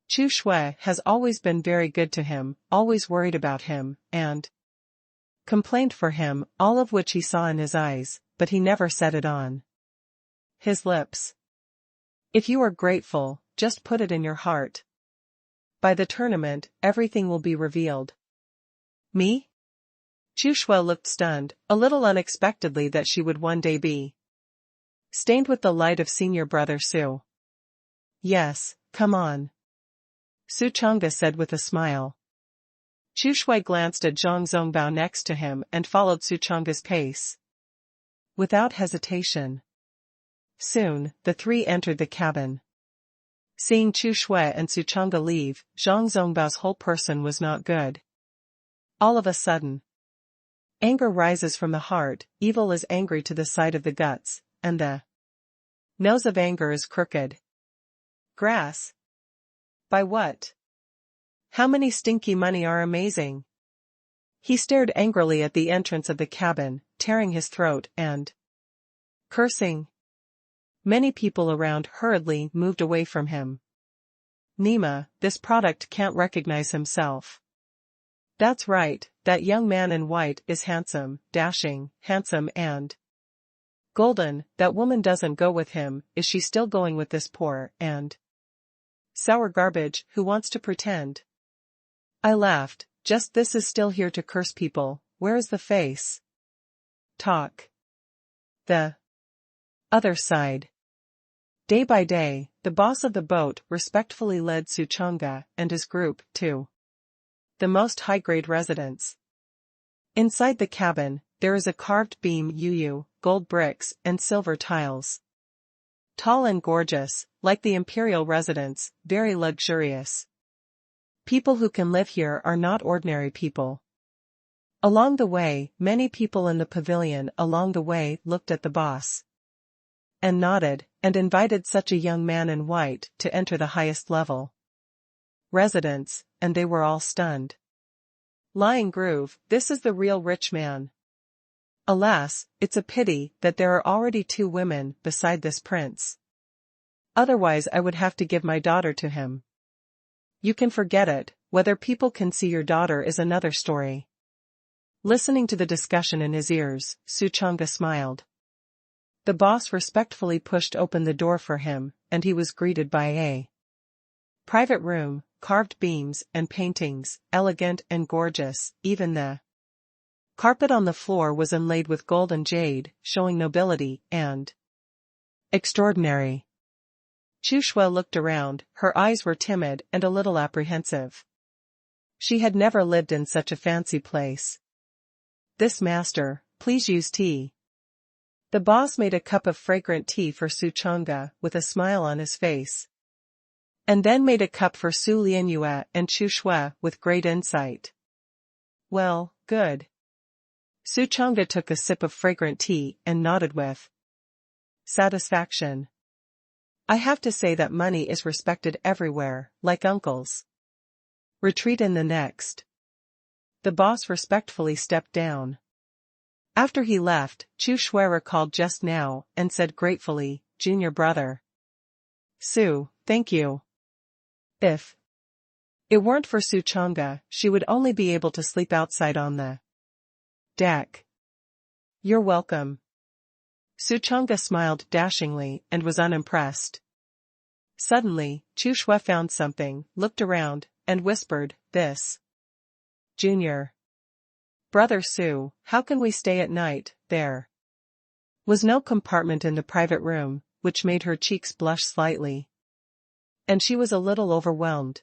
Chu Shui has always been very good to him, always worried about him, and complained for him, all of which he saw in his eyes, but he never said it on his lips. If you are grateful, just put it in your heart. By the tournament, everything will be revealed. Me? Chu Shui looked stunned, a little unexpectedly that she would one day be stained with the light of senior brother Su. Yes, come on. Su Chang'e said with a smile. Chu Shui glanced at Zhang Zongbao next to him and followed Su Chang'e's pace. Without hesitation. Soon, the three entered the cabin. Seeing Chu Shui and Su Chang'e leave, Zhang Zongbao's whole person was not good. All of a sudden, anger rises from the heart, evil is angry to the side of the guts, and the nose of anger is crooked. Grass. By what? How many stinky money are amazing? He stared angrily at the entrance of the cabin, tearing his throat and cursing. Many people around hurriedly moved away from him. Nima, this product can't recognize himself. That's right, that young man in white is handsome, dashing, handsome and golden. That woman doesn't go with him. Is she still going with this poor and sour garbage who wants to pretend? I laughed. Just this is still here to curse people. Where is the face? Talk. The other side. Day by day, the boss of the boat respectfully led Su Chang'e and his group to the most high-grade residence. Inside the cabin, there is a carved beam yuyu, gold bricks, and silver tiles. Tall and gorgeous, like the imperial residence, very luxurious. People who can live here are not ordinary people. Along the way, many people in the pavilion along the way looked at the boss and nodded, and invited such a young man in white to enter the highest level residence, and they were all stunned. Lying Groove, this is the real rich man. Alas, it's a pity that there are already 2 women beside this prince. Otherwise I would have to give my daughter to him. You can forget it, whether people can see your daughter is another story. Listening to the discussion in his ears, Su Chang'e smiled. The boss respectfully pushed open the door for him, and he was greeted by a private room, carved beams and paintings, elegant and gorgeous. Even the carpet on the floor was inlaid with gold and jade, showing nobility and extraordinary. Chu Shui looked around, her eyes were timid and a little apprehensive. She had never lived in such a fancy place. This master, please use tea. The boss made a cup of fragrant tea for Su Chang'e with a smile on his face. And then made a cup for Su Lianyue and Chu Shui with great insight. Well, good. Su Chang'e took a sip of fragrant tea and nodded with satisfaction. I have to say that money is respected everywhere, like uncles. Retreat in the next. The boss respectfully stepped down. After he left, Chu Shui recalled just now, and said gratefully, Junior brother. Su, thank you. If it weren't for Su Chang'e, she would only be able to sleep outside on the deck. You're welcome. Su Chang'e smiled dashingly and was unimpressed. Suddenly, Chu Shui found something, looked around, and whispered, This. Junior. Brother Su, how can we stay at night? There was no compartment in the private room, which made her cheeks blush slightly. And she was a little overwhelmed.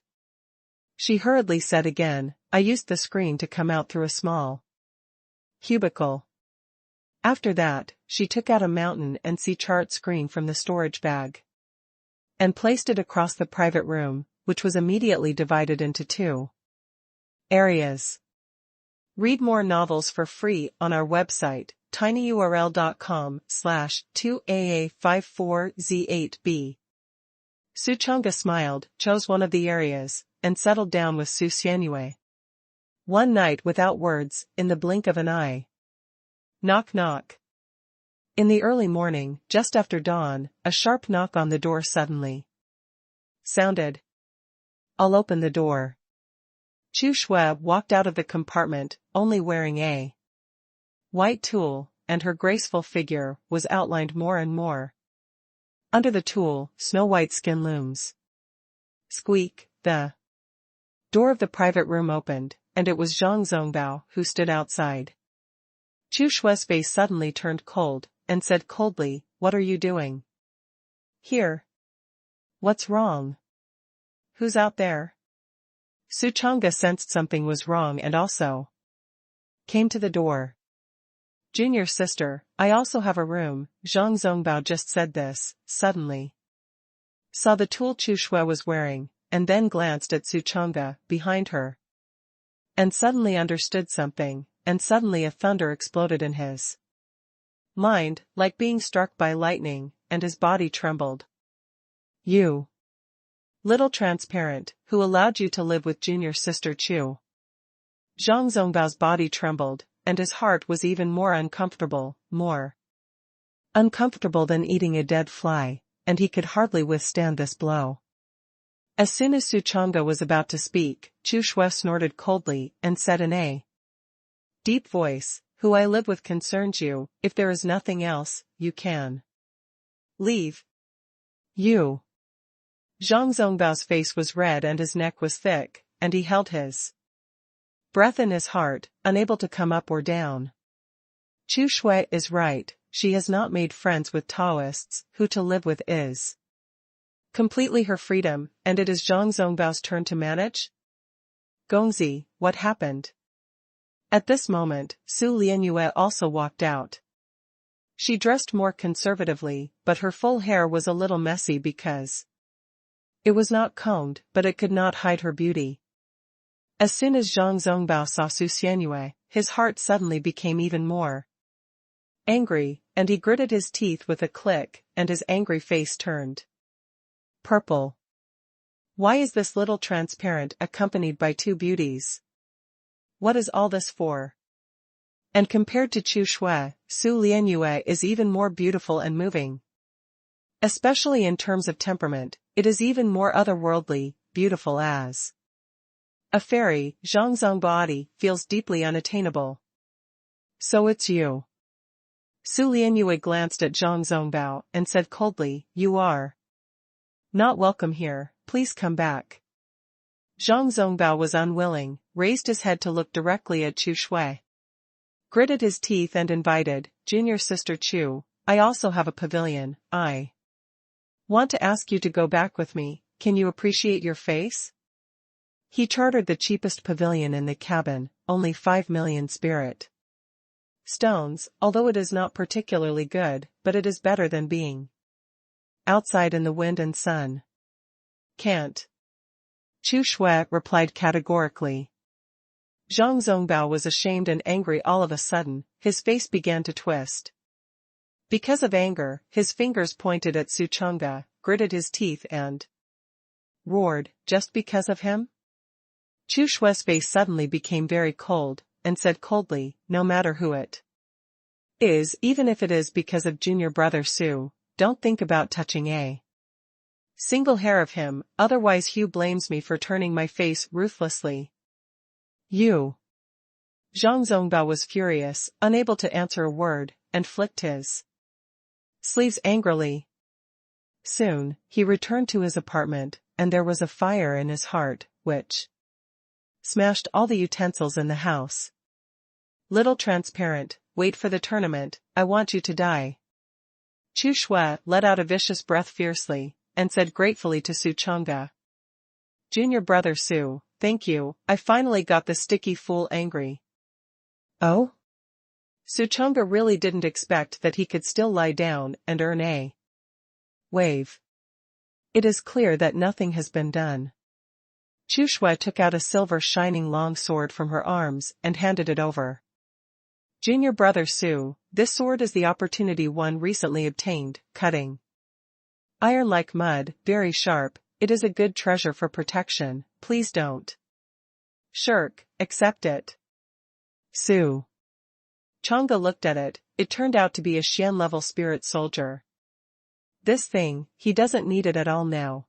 She hurriedly said again, I used the screen to come out through a small cubicle. After that, she took out a mountain and sea chart screen from the storage bag and placed it across the private room, which was immediately divided into 2 areas. Read more novels for free on our website, tinyurl.com/2aa54z8b. Su Chang'e smiled, chose one of the areas, and settled down with Su Xianyue. One night without words, in the blink of an eye. Knock knock. In the early morning, just after dawn, a sharp knock on the door suddenly sounded. I'll open the door. Chu Shui walked out of the compartment, only wearing a white tulle, and her graceful figure was outlined more and more. Under the tulle, snow-white skin looms. Squeak, the door of the private room opened, and it was Zhang Zongbao who stood outside. Chu Shue's face suddenly turned cold, and said coldly, "What are you doing here? What's wrong? Who's out there?" Su Chang'e sensed something was wrong and also came to the door. "Junior sister, I also have a room." Zhang Zongbao just said this, suddenly saw the tool Chu Shui was wearing, and then glanced at Su Chang'e, behind her. And suddenly understood something, and suddenly a thunder exploded in his mind, like being struck by lightning, and his body trembled. "You little transparent, who allowed you to live with junior sister Chu?" Zhang Zongbao's body trembled, and his heart was even more uncomfortable than eating a dead fly, and he could hardly withstand this blow. As soon as Su Chang'e was about to speak, Chu Shui snorted coldly, and said in a deep voice, "Who I live with concerns you. If there is nothing else, you can leave." "You." Zhang Zongbao's face was red and his neck was thick, and he held his breath in his heart, unable to come up or down. Chu Shui is right, she has not made friends with Taoists, who to live with is completely her freedom, and it is Zhang Zongbao's turn to manage? "Gongzi, what happened?" At this moment, Su Lianyue also walked out. She dressed more conservatively, but her full hair was a little messy because it was not combed, but it could not hide her beauty. As soon as Zhang Zongbao saw Su Xianyue, his heart suddenly became even more angry, and he gritted his teeth with a click, and his angry face turned purple. Why is this little transparent accompanied by two beauties? What is all this for? And compared to Chu Shui, Su Lianyue is even more beautiful and moving. Especially in terms of temperament, it is even more otherworldly, beautiful as a fairy. Zhang Zongbao feels deeply unattainable. "So it's you." Su Lianyue glanced at Zhang Zongbao and said coldly, "You are not welcome here, please come back." Zhang Zongbao was unwilling, raised his head to look directly at Chu Shui, gritted his teeth and invited, "Junior sister Chu, I also have a pavilion. I want to ask you to go back with me. Can you appreciate your face?" He chartered the cheapest pavilion in the cabin, only 5 million spirit stones, although it is not particularly good, but it is better than being outside in the wind and sun. "Can't." Chu Shui replied categorically. Zhang Zongbao was ashamed and angry all of a sudden, his face began to twist. Because of anger, his fingers pointed at Su Chang'e, gritted his teeth and roared, "Just because of him?" Chu Shui's face suddenly became very cold, and said coldly, "No matter who it is, even if it is because of junior brother Su, don't think about touching a single hair of him, otherwise Hugh blames me for turning my face ruthlessly." "You." Zhang Zongbao was furious, unable to answer a word, and flicked his sleeves angrily. Soon, he returned to his apartment, and there was a fire in his heart, which smashed all the utensils in the house. "Little transparent, wait for the tournament, I want you to die." Chu Shui let out a vicious breath fiercely, and said gratefully to Su Chang'e, "Junior brother Su, thank you, I finally got the sticky fool angry." "Oh?" Su Chang'e really didn't expect that he could still lie down and earn a wave. It is clear that nothing has been done. Chu Shui took out a silver shining long sword from her arms and handed it over. "Junior brother Su, this sword is the opportunity one recently obtained, cutting iron like mud, very sharp, it is a good treasure for protection, please don't shirk, accept it." Su Chang'e looked at it, it turned out to be a Xian-level spirit soldier. This thing, he doesn't need it at all now.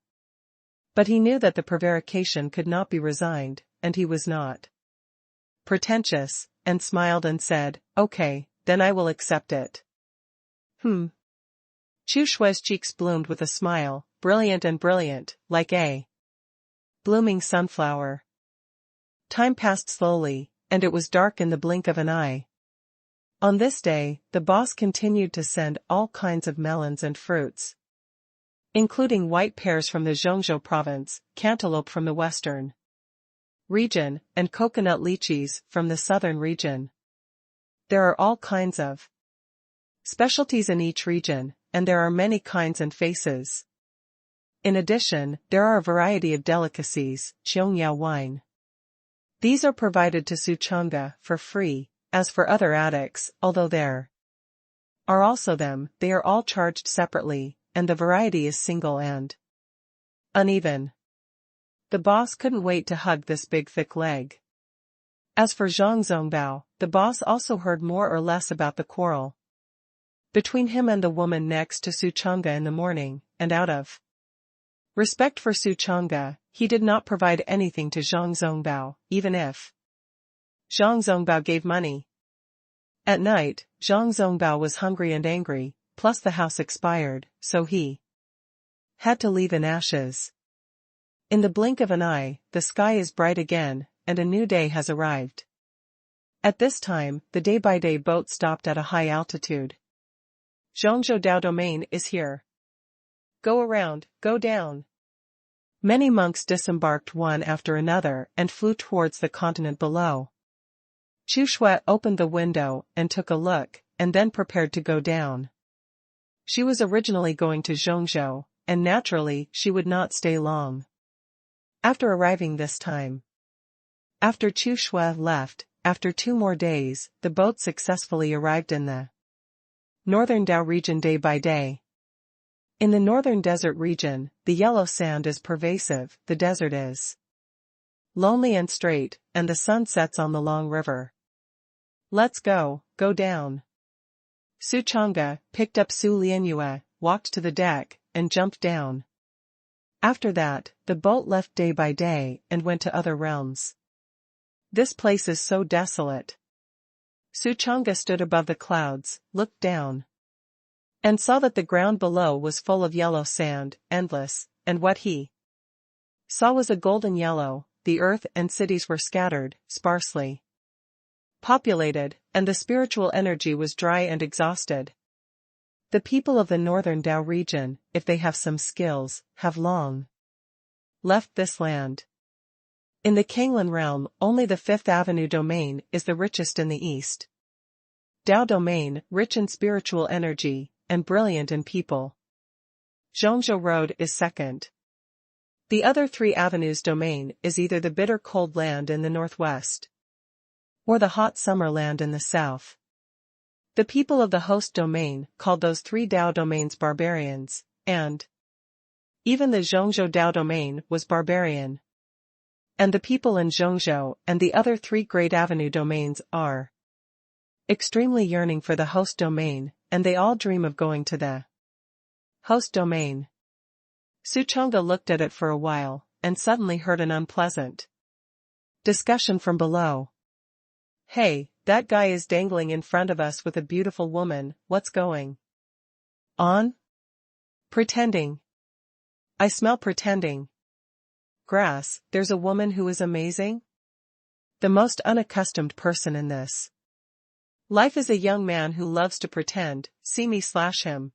But he knew that the prevarication could not be resigned, and he was not pretentious, and smiled and said, "Okay, then I will accept it." Chu Shui's cheeks bloomed with a smile, brilliant and brilliant, like a Blooming sunflower. Time passed slowly, and it was dark in the blink of an eye. On this day, the boss continued to send all kinds of melons and fruits, including white pears from the Zhongzhou province, cantaloupe from the western region, and coconut lychees from the southern region. There are all kinds of specialties in each region, and there are many kinds and faces. In addition, there are a variety of delicacies, Qiangyao wine. These are provided to Suchanga for free. As for other addicts, although there are also them, they are all charged separately, and the variety is single and uneven. The boss couldn't wait to hug this big thick leg. As for Zhang Zongbao, the boss also heard more or less about the quarrel between him and the woman next to Suchanga in the morning, and out of respect for Suchanga, he did not provide anything to Zhang Zongbao, even if Zhang Zongbao gave money. At night, Zhang Zongbao was hungry and angry, plus the house expired, so he had to leave in ashes. In the blink of an eye, the sky is bright again, and a new day has arrived. At this time, the day-by-day boat stopped at a high altitude. Zhongzhou Dao Domain is here. Go around, go down. Many monks disembarked one after another and flew towards the continent below. Chu Shui opened the window and took a look, and then prepared to go down. She was originally going to Zhongzhou, and naturally she would not stay long. After arriving this time, after Chu Shui left, after 2 more days, the boat successfully arrived in the northern Dao region day by day. In the northern desert region, the yellow sand is pervasive, the desert is lonely and straight, and the sun sets on the long river. Let's go down. Su Chang'e picked up Su Lianyue, walked to the deck, and jumped down. After that, the boat left day by day and went to other realms. This place is so desolate. Su Chang'e stood above the clouds, looked down, and saw that the ground below was full of yellow sand, endless, and what he saw was a golden yellow. The earth and cities were scattered, sparsely populated, and the spiritual energy was dry and exhausted. The people of the northern Dao region, if they have some skills, have long left this land. In the Kanglan realm, only the 5th Avenue domain is the richest in the east. Dao domain, rich in spiritual energy, and brilliant in people. Zhongzhou Road is second. The other 3 avenues domain is either the bitter cold land in the northwest, or the hot summer land in the south. The people of the host domain called those 3 Dao domains barbarians, and even the Zhongzhou Dao domain was barbarian. And the people in Zhongzhou and the other 3 great avenue domains are extremely yearning for the host domain, and they all dream of going to the host domain. Su Chang'e looked at it for a while, and suddenly heard an unpleasant discussion from below. Hey, that guy is dangling in front of us with a beautiful woman, what's going on? Pretending. I smell pretending. Grass, there's a woman who is amazing? The most unaccustomed person in this life is a young man who loves to pretend, see me slash him.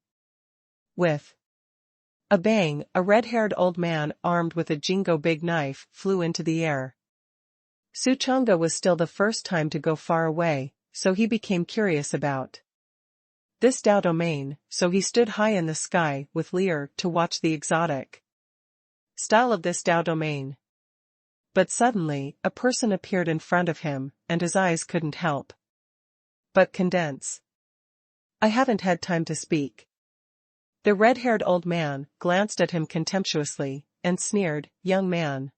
With a bang, a red-haired old man armed with a jingo big knife flew into the air. Su Chang'e was still the first time to go far away, so he became curious about this Dao domain, so he stood high in the sky with Lear to watch the exotic style of this Dao domain. But suddenly, a person appeared in front of him, and his eyes couldn't help but condense. I haven't had time to speak. The red-haired old man glanced at him contemptuously, and sneered, young man.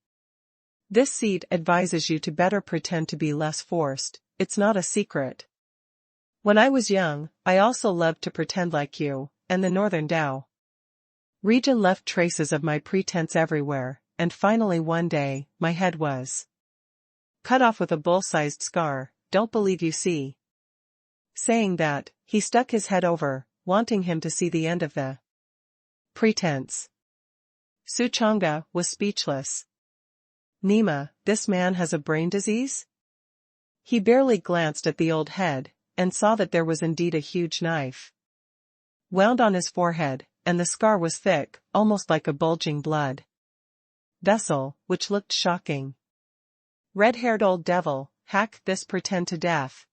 This seat advises you to better pretend to be less forced, it's not a secret. When I was young, I also loved to pretend like you, and the northern Dao region left traces of my pretense everywhere, and finally one day, my head was cut off with a bull-sized scar, don't believe you see. Saying that, he stuck his head over, wanting him to see the end of the pretense. Su Chang'e was speechless. Nima, this man has a brain disease? He barely glanced at the old head, and saw that there was indeed a huge knife wound on his forehead, and the scar was thick, almost like a bulging blood vessel, which looked shocking. Red-haired old devil, hack this pretend to death.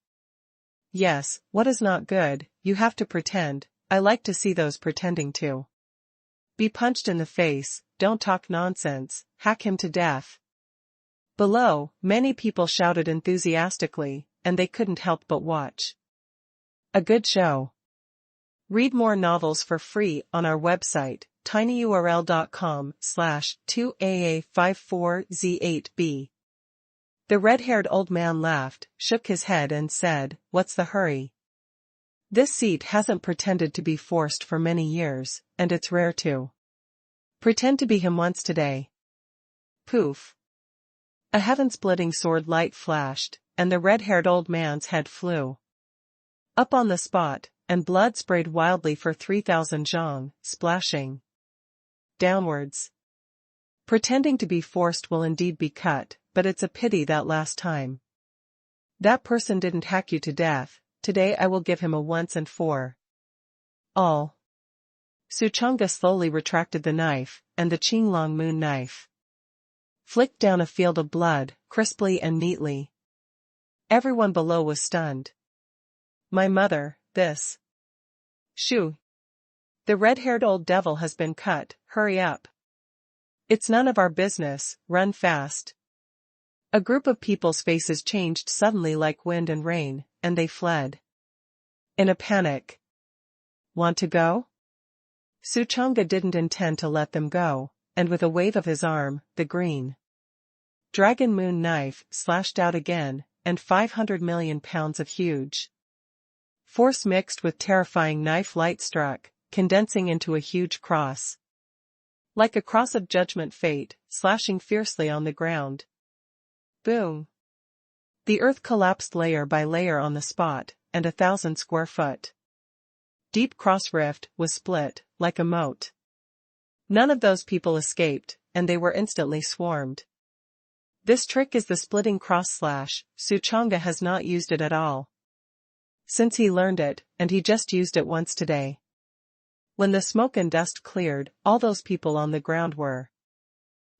Yes, what is not good, you have to pretend, I like to see those pretending to be punched in the face, don't talk nonsense, hack him to death. Below, many people shouted enthusiastically, and they couldn't help but watch. A good show. Read more novels for free on our website, tinyurl.com/2aa54z8b. The red-haired old man laughed, shook his head and said, what's the hurry? This seat hasn't pretended to be forced for many years, and it's rare to pretend to be him once today. Poof. A heaven-splitting sword light flashed, and the red-haired old man's head flew up on the spot, and blood sprayed wildly for 3,000 zhong, splashing downwards. Pretending to be forced will indeed be cut, but it's a pity that last time that person didn't hack you to death. Today I will give him a once and for all. Suchanga slowly retracted the knife, and the Qinglong moon knife flicked down a field of blood, crisply and neatly. Everyone below was stunned. My mother, this. Shoo. The red-haired old devil has been cut, hurry up. It's none of our business, run fast. A group of people's faces changed suddenly like wind and rain, and they fled in a panic. Want to go? Suchanga didn't intend to let them go, and with a wave of his arm, the green dragon moon knife slashed out again, and 500 million pounds of huge force mixed with terrifying knife light struck, condensing into a huge cross. Like a cross of judgment fate, slashing fiercely on the ground. Boom. The earth collapsed layer by layer on the spot, and 1,000 square foot deep cross rift was split, like a moat. None of those people escaped, and they were instantly swarmed. This trick is the splitting cross slash. Suchanga has not used it at all since he learned it, and he just used it once today. When the smoke and dust cleared, all those people on the ground were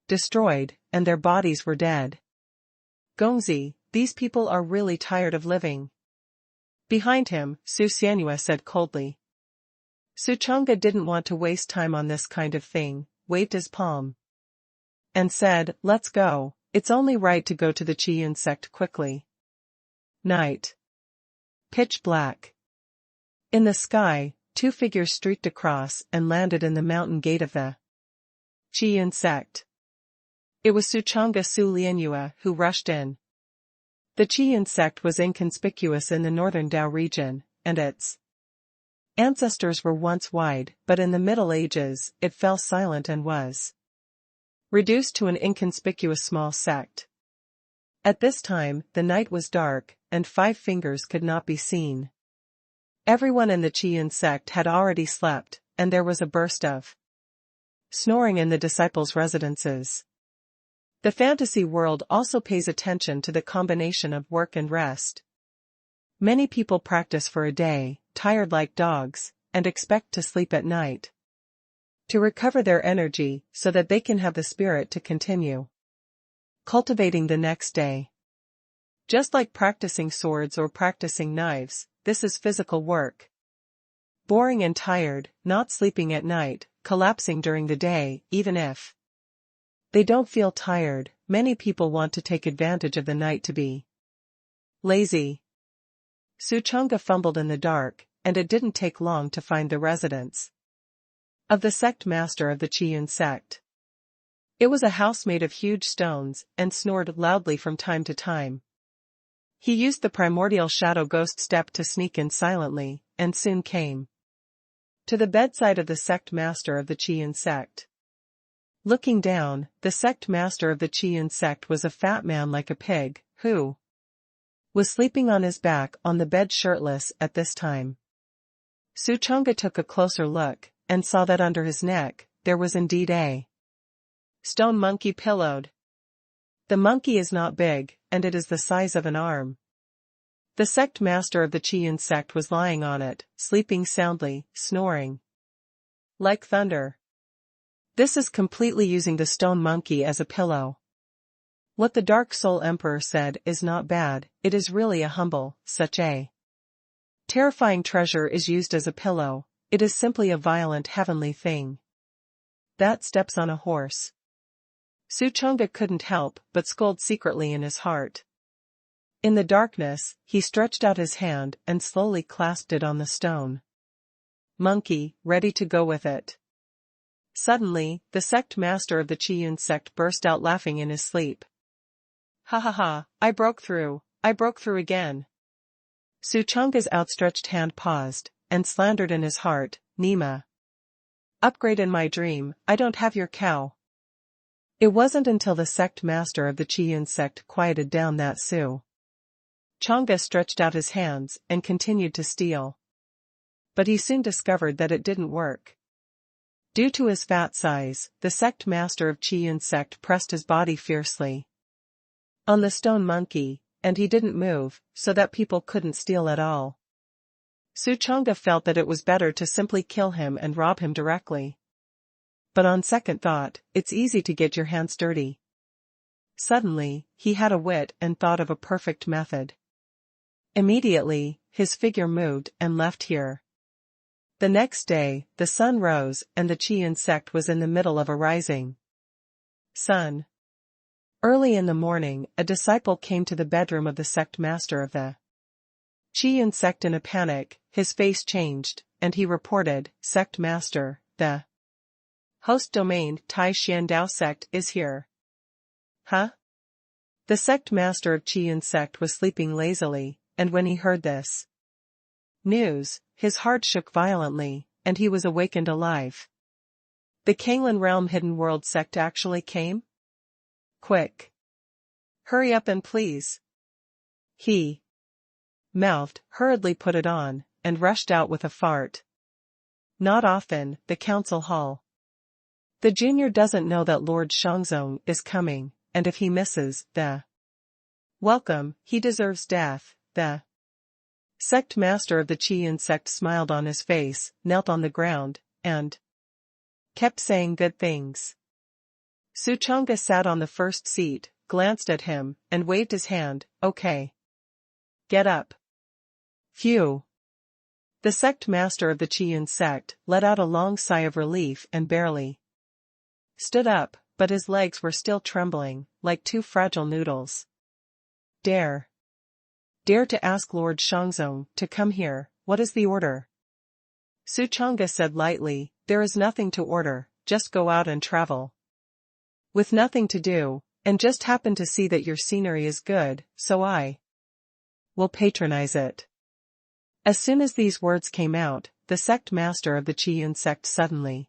destroyed, and their bodies were dead. Gongzi, these people are really tired of living. Behind him, Su Xianhua said coldly. Suchanga didn't want to waste time on this kind of thing, waved his palm and said, let's go, it's only right to go to the Qiyun sect quickly. Night. Pitch black. In the sky, two figures streaked across and landed in the mountain gate of the Qiyun sect. It was Suchanga Su Lianyua who rushed in. The Qiyun sect was inconspicuous in the northern Dao region, and its ancestors were once wide, but in the Middle Ages, it fell silent and was reduced to an inconspicuous small sect. At this time, the night was dark, and 5 fingers could not be seen. Everyone in the Qiyun sect had already slept, and there was a burst of snoring in the disciples' residences. The fantasy world also pays attention to the combination of work and rest. Many people practice for a day, tired like dogs, and expect to sleep at night to recover their energy so that they can have the spirit to continue cultivating the next day. Just like practicing swords or practicing knives, this is physical work. Boring and tired, not sleeping at night, collapsing during the day, even if they don't feel tired. Many people want to take advantage of the night to be lazy. Suchanga fumbled in the dark, and it didn't take long to find the residence of the sect master of the Qiyun sect. It was a house made of huge stones, and snored loudly from time to time. He used the primordial shadow ghost step to sneak in silently, and soon came to the bedside of the sect master of the Qiyun sect. Looking down, the sect master of the Qiyun sect was a fat man like a pig, who was sleeping on his back on the bed shirtless at this time. Suchanga took a closer look, and saw that under his neck, there was indeed a stone monkey pillowed. The monkey is not big, and it is the size of an arm. The sect master of the Qian sect was lying on it, sleeping soundly, snoring like thunder. This is completely using the stone monkey as a pillow. What the Dark Soul Emperor said is not bad, it is really a humble, such a terrifying treasure is used as a pillow, it is simply a violent heavenly thing that steps on a horse. Suchonga couldn't help but scold secretly in his heart. In the darkness, he stretched out his hand and slowly clasped it on the stone monkey, ready to go with it. Suddenly, the sect master of the Qian sect burst out laughing in his sleep. Ha ha ha, I broke through again. Suchonga's outstretched hand paused, and slandered in his heart, Nima. Upgrade in my dream, I don't have your cow. It wasn't until the sect master of the Qian sect quieted down that Chonga stretched out his hands and continued to steal. But he soon discovered that it didn't work. Due to his fat size, the sect master of Qian sect pressed his body fiercely on the stone monkey, and he didn't move, so that people couldn't steal at all. Suchonga felt that it was better to simply kill him and rob him directly. But on second thought, it's easy to get your hands dirty. Suddenly, he had a wit and thought of a perfect method. Immediately, his figure moved and left here. The next day, the sun rose and the Qian sect was in the middle of a rising sun. Early in the morning, a disciple came to the bedroom of the sect master of the Qian sect in a panic, his face changed, and he reported, Sect master, the host domain Tai Xiandao sect is here. Huh? The sect master of Qian sect was sleeping lazily, and when he heard this news, his heart shook violently, and he was awakened alive. The Kanglan Realm Hidden World sect actually came? Quick! Hurry up and please! He mouthed, hurriedly put it on, and rushed out with a fart. Not often, the council hall. The junior doesn't know that Lord Shangzong is coming, and if he misses the welcome, he deserves death. The sect master of the Qian sect smiled on his face, knelt on the ground, and kept saying good things. Suchonga sat on the first seat, glanced at him, and waved his hand, okay. Get up. Phew. The sect master of the Qian sect let out a long sigh of relief and barely stood up, but his legs were still trembling, like two fragile noodles. Dare to ask Lord Shangzong to come here, what is the order? Suchonga said lightly, there is nothing to order, just go out and travel. With nothing to do, and just happen to see that your scenery is good, so I will patronize it. As soon as these words came out, the sect master of the Qian sect suddenly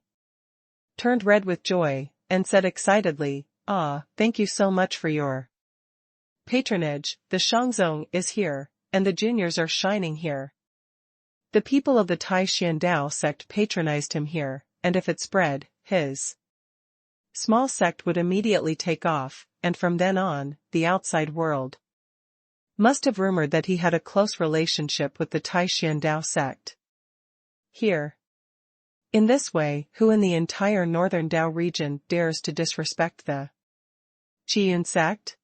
turned red with joy, and said excitedly, thank you so much for your patronage, the Shangzong is here, and the juniors are shining here. The people of the Tai Xiandao sect patronized him here, and if it spread, his small sect would immediately take off, and from then on, the outside world must have rumored that he had a close relationship with the Tai Xiandao sect. Here. In this way, who in the entire northern Dao region dares to disrespect the Qian sect?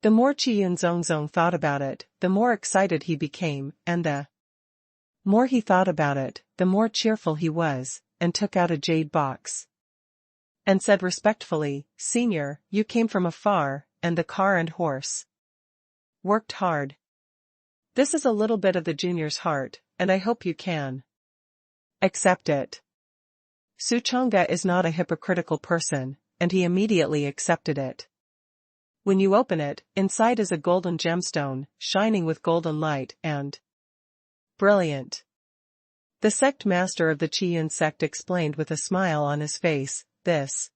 The more Qian Zongzong thought about it, the more excited he became, and the more he thought about it, the more cheerful he was, and took out a jade box and said respectfully, Senior, you came from afar, and the car and horse worked hard. This is a little bit of the junior's heart, and I hope you can accept it. Suchonga is not a hypocritical person, and he immediately accepted it. When you open it, inside is a golden gemstone, shining with golden light and brilliant. The sect master of the Qian sect explained with a smile on his face, this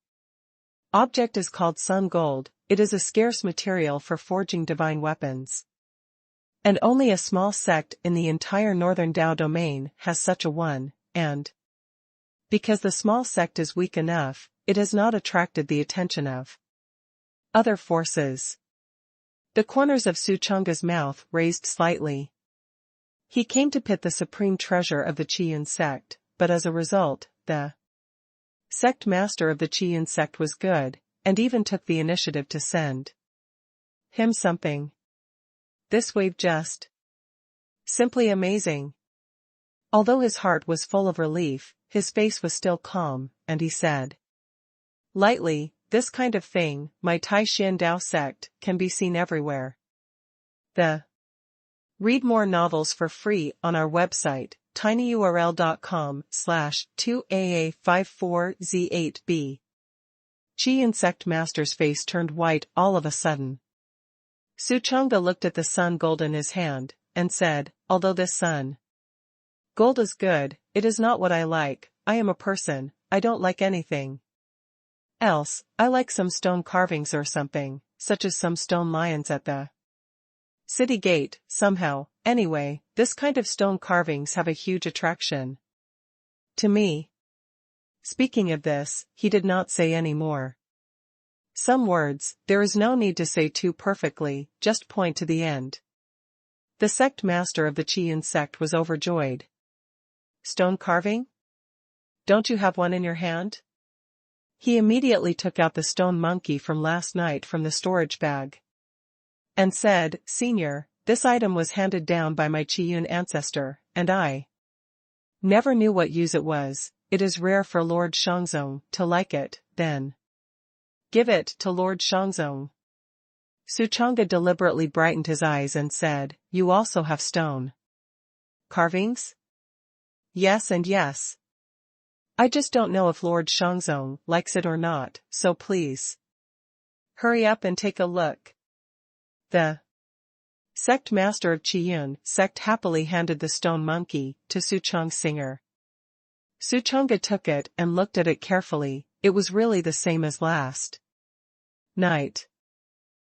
object is called sun gold, it is a scarce material for forging divine weapons. And only a small sect in the entire northern Dao domain has such a one, and because the small sect is weak enough, it has not attracted the attention of Other forces. The corners of Suchunga's mouth raised slightly. He came to pit the supreme treasure of the Qian sect, but as a result, the sect master of the Qian sect was good, and even took the initiative to send him something. This wave just simply amazing. Although his heart was full of relief, his face was still calm, and he said lightly, "This kind of thing, my Tai Xian Dao sect, can be seen everywhere." Read more novels for free on our website, tinyurl.com/2aa54z8b. Qian sect master's face turned white all of a sudden. Suchunga looked at the sun gold in his hand, and said, "Although this sun gold is good, it is not what I like. I am a person, I don't like anything else. I like some stone carvings or something, such as some stone lions at the city gate, somehow. Anyway, this kind of stone carvings have a huge attraction to me." Speaking of this, he did not say any more. Some words, there is no need to say too perfectly, just point to the end. The sect master of the Qian sect was overjoyed. "Stone carving? Don't you have one in your hand?" He immediately took out the stone monkey from last night from the storage bag, and said, "Senior, this item was handed down by my Qiyun ancestor, and I never knew what use it was. It is rare for Lord Shangzong to like it, then give it to Lord Shangzong." Suchunga deliberately brightened his eyes and said, "You also have stone carvings?" "Yes and yes. I just don't know if Lord Shangzong likes it or not, so please hurry up and take a look." The sect master of Qiyun sect happily handed the stone monkey to Suchung Singer. Suchunga took it and looked at it carefully. It was really the same as last night.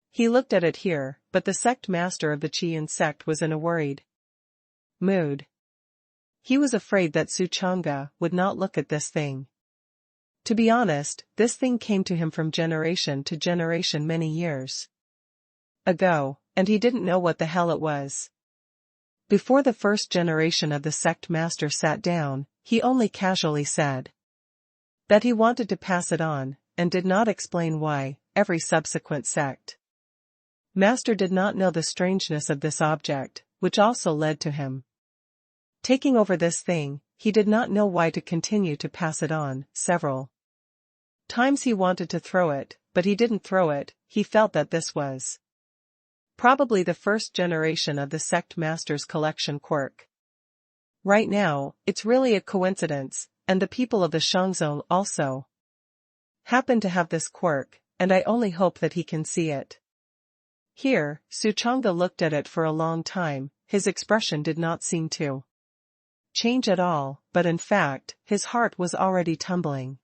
He looked at it here, but the sect master of the Qian sect was in a worried mood. He was afraid that Suchunga would not look at this thing. To be honest, this thing came to him from generation to generation many years ago, and he didn't know what the hell it was. Before the first generation of the sect master sat down, he only casually said that he wanted to pass it on, and did not explain why. Every subsequent sect master did not know the strangeness of this object, which also led to him taking over this thing. He did not know why to continue to pass it on. Several times he wanted to throw it, but he didn't throw it. He felt that this was probably the first generation of the sect master's collection quirk. Right now, it's really a coincidence, and the people of the Shangzong also happen to have this quirk, and I only hope that he can see it. Here, Suchunga looked at it for a long time. His expression did not seem to change at all, but in fact, his heart was already tumbling.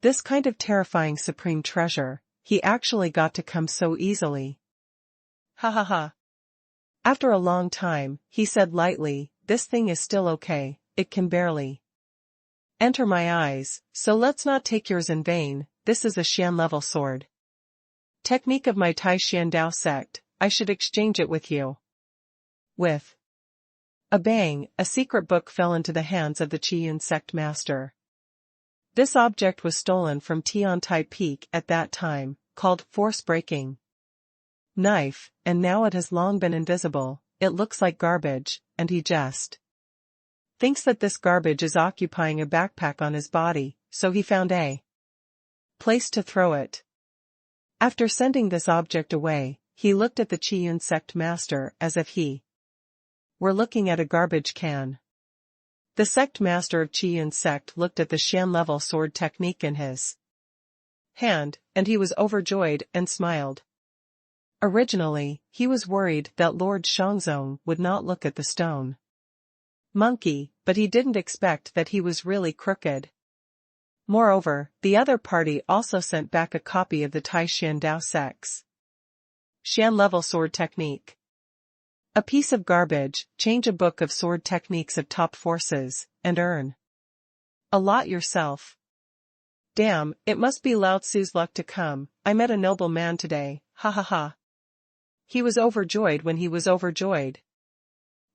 This kind of terrifying supreme treasure, he actually got to come so easily. Ha ha ha. After a long time, he said lightly, "This thing is still okay, it can barely enter my eyes, so let's not take yours in vain. This is a Xian-level sword technique of my Tai Xian Dao sect. I should exchange it with you." With a bang, a secret book fell into the hands of the Qian sect master. This object was stolen from Tiantai Peak at that time, called Force-Breaking Knife, and now it has long been invisible. It looks like garbage, and he just thinks that this garbage is occupying a backpack on his body, so he found a place to throw it. After sending this object away, he looked at the Qian sect master as if he were looking at a garbage can. The sect master of Qian sect looked at the Xian-level sword technique in his hand, and he was overjoyed and smiled. Originally, he was worried that Lord Shangzong would not look at the stone monkey, but he didn't expect that he was really crooked. Moreover, the other party also sent back a copy of the Tai Xian Dao sect's Xian-level sword technique. A piece of garbage. Change a book of sword techniques of top forces, and earn a lot yourself. Damn, it must be Lao Tzu's luck to come. I met a noble man today, ha ha ha. He was overjoyed when he was overjoyed.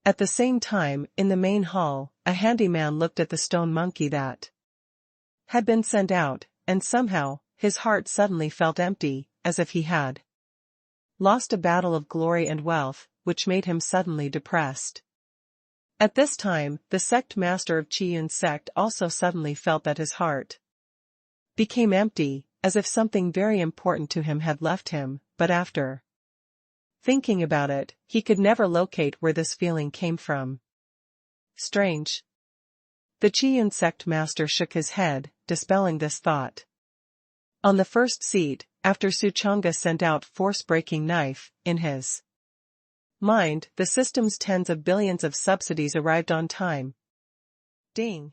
At the same time, in the main hall, a handyman looked at the stone monkey that had been sent out, and somehow, his heart suddenly felt empty, as if he had lost a battle of glory and wealth, which made him suddenly depressed. At this time, the sect master of Qiyun's sect also suddenly felt that his heart became empty, as if something very important to him had left him, but after thinking about it, he could never locate where this feeling came from. Strange. The Qiyun sect master shook his head, dispelling this thought. On the first seat, after Suchanga sent out force-breaking knife, in his mind, the system's tens of billions of subsidies arrived on time. Ding.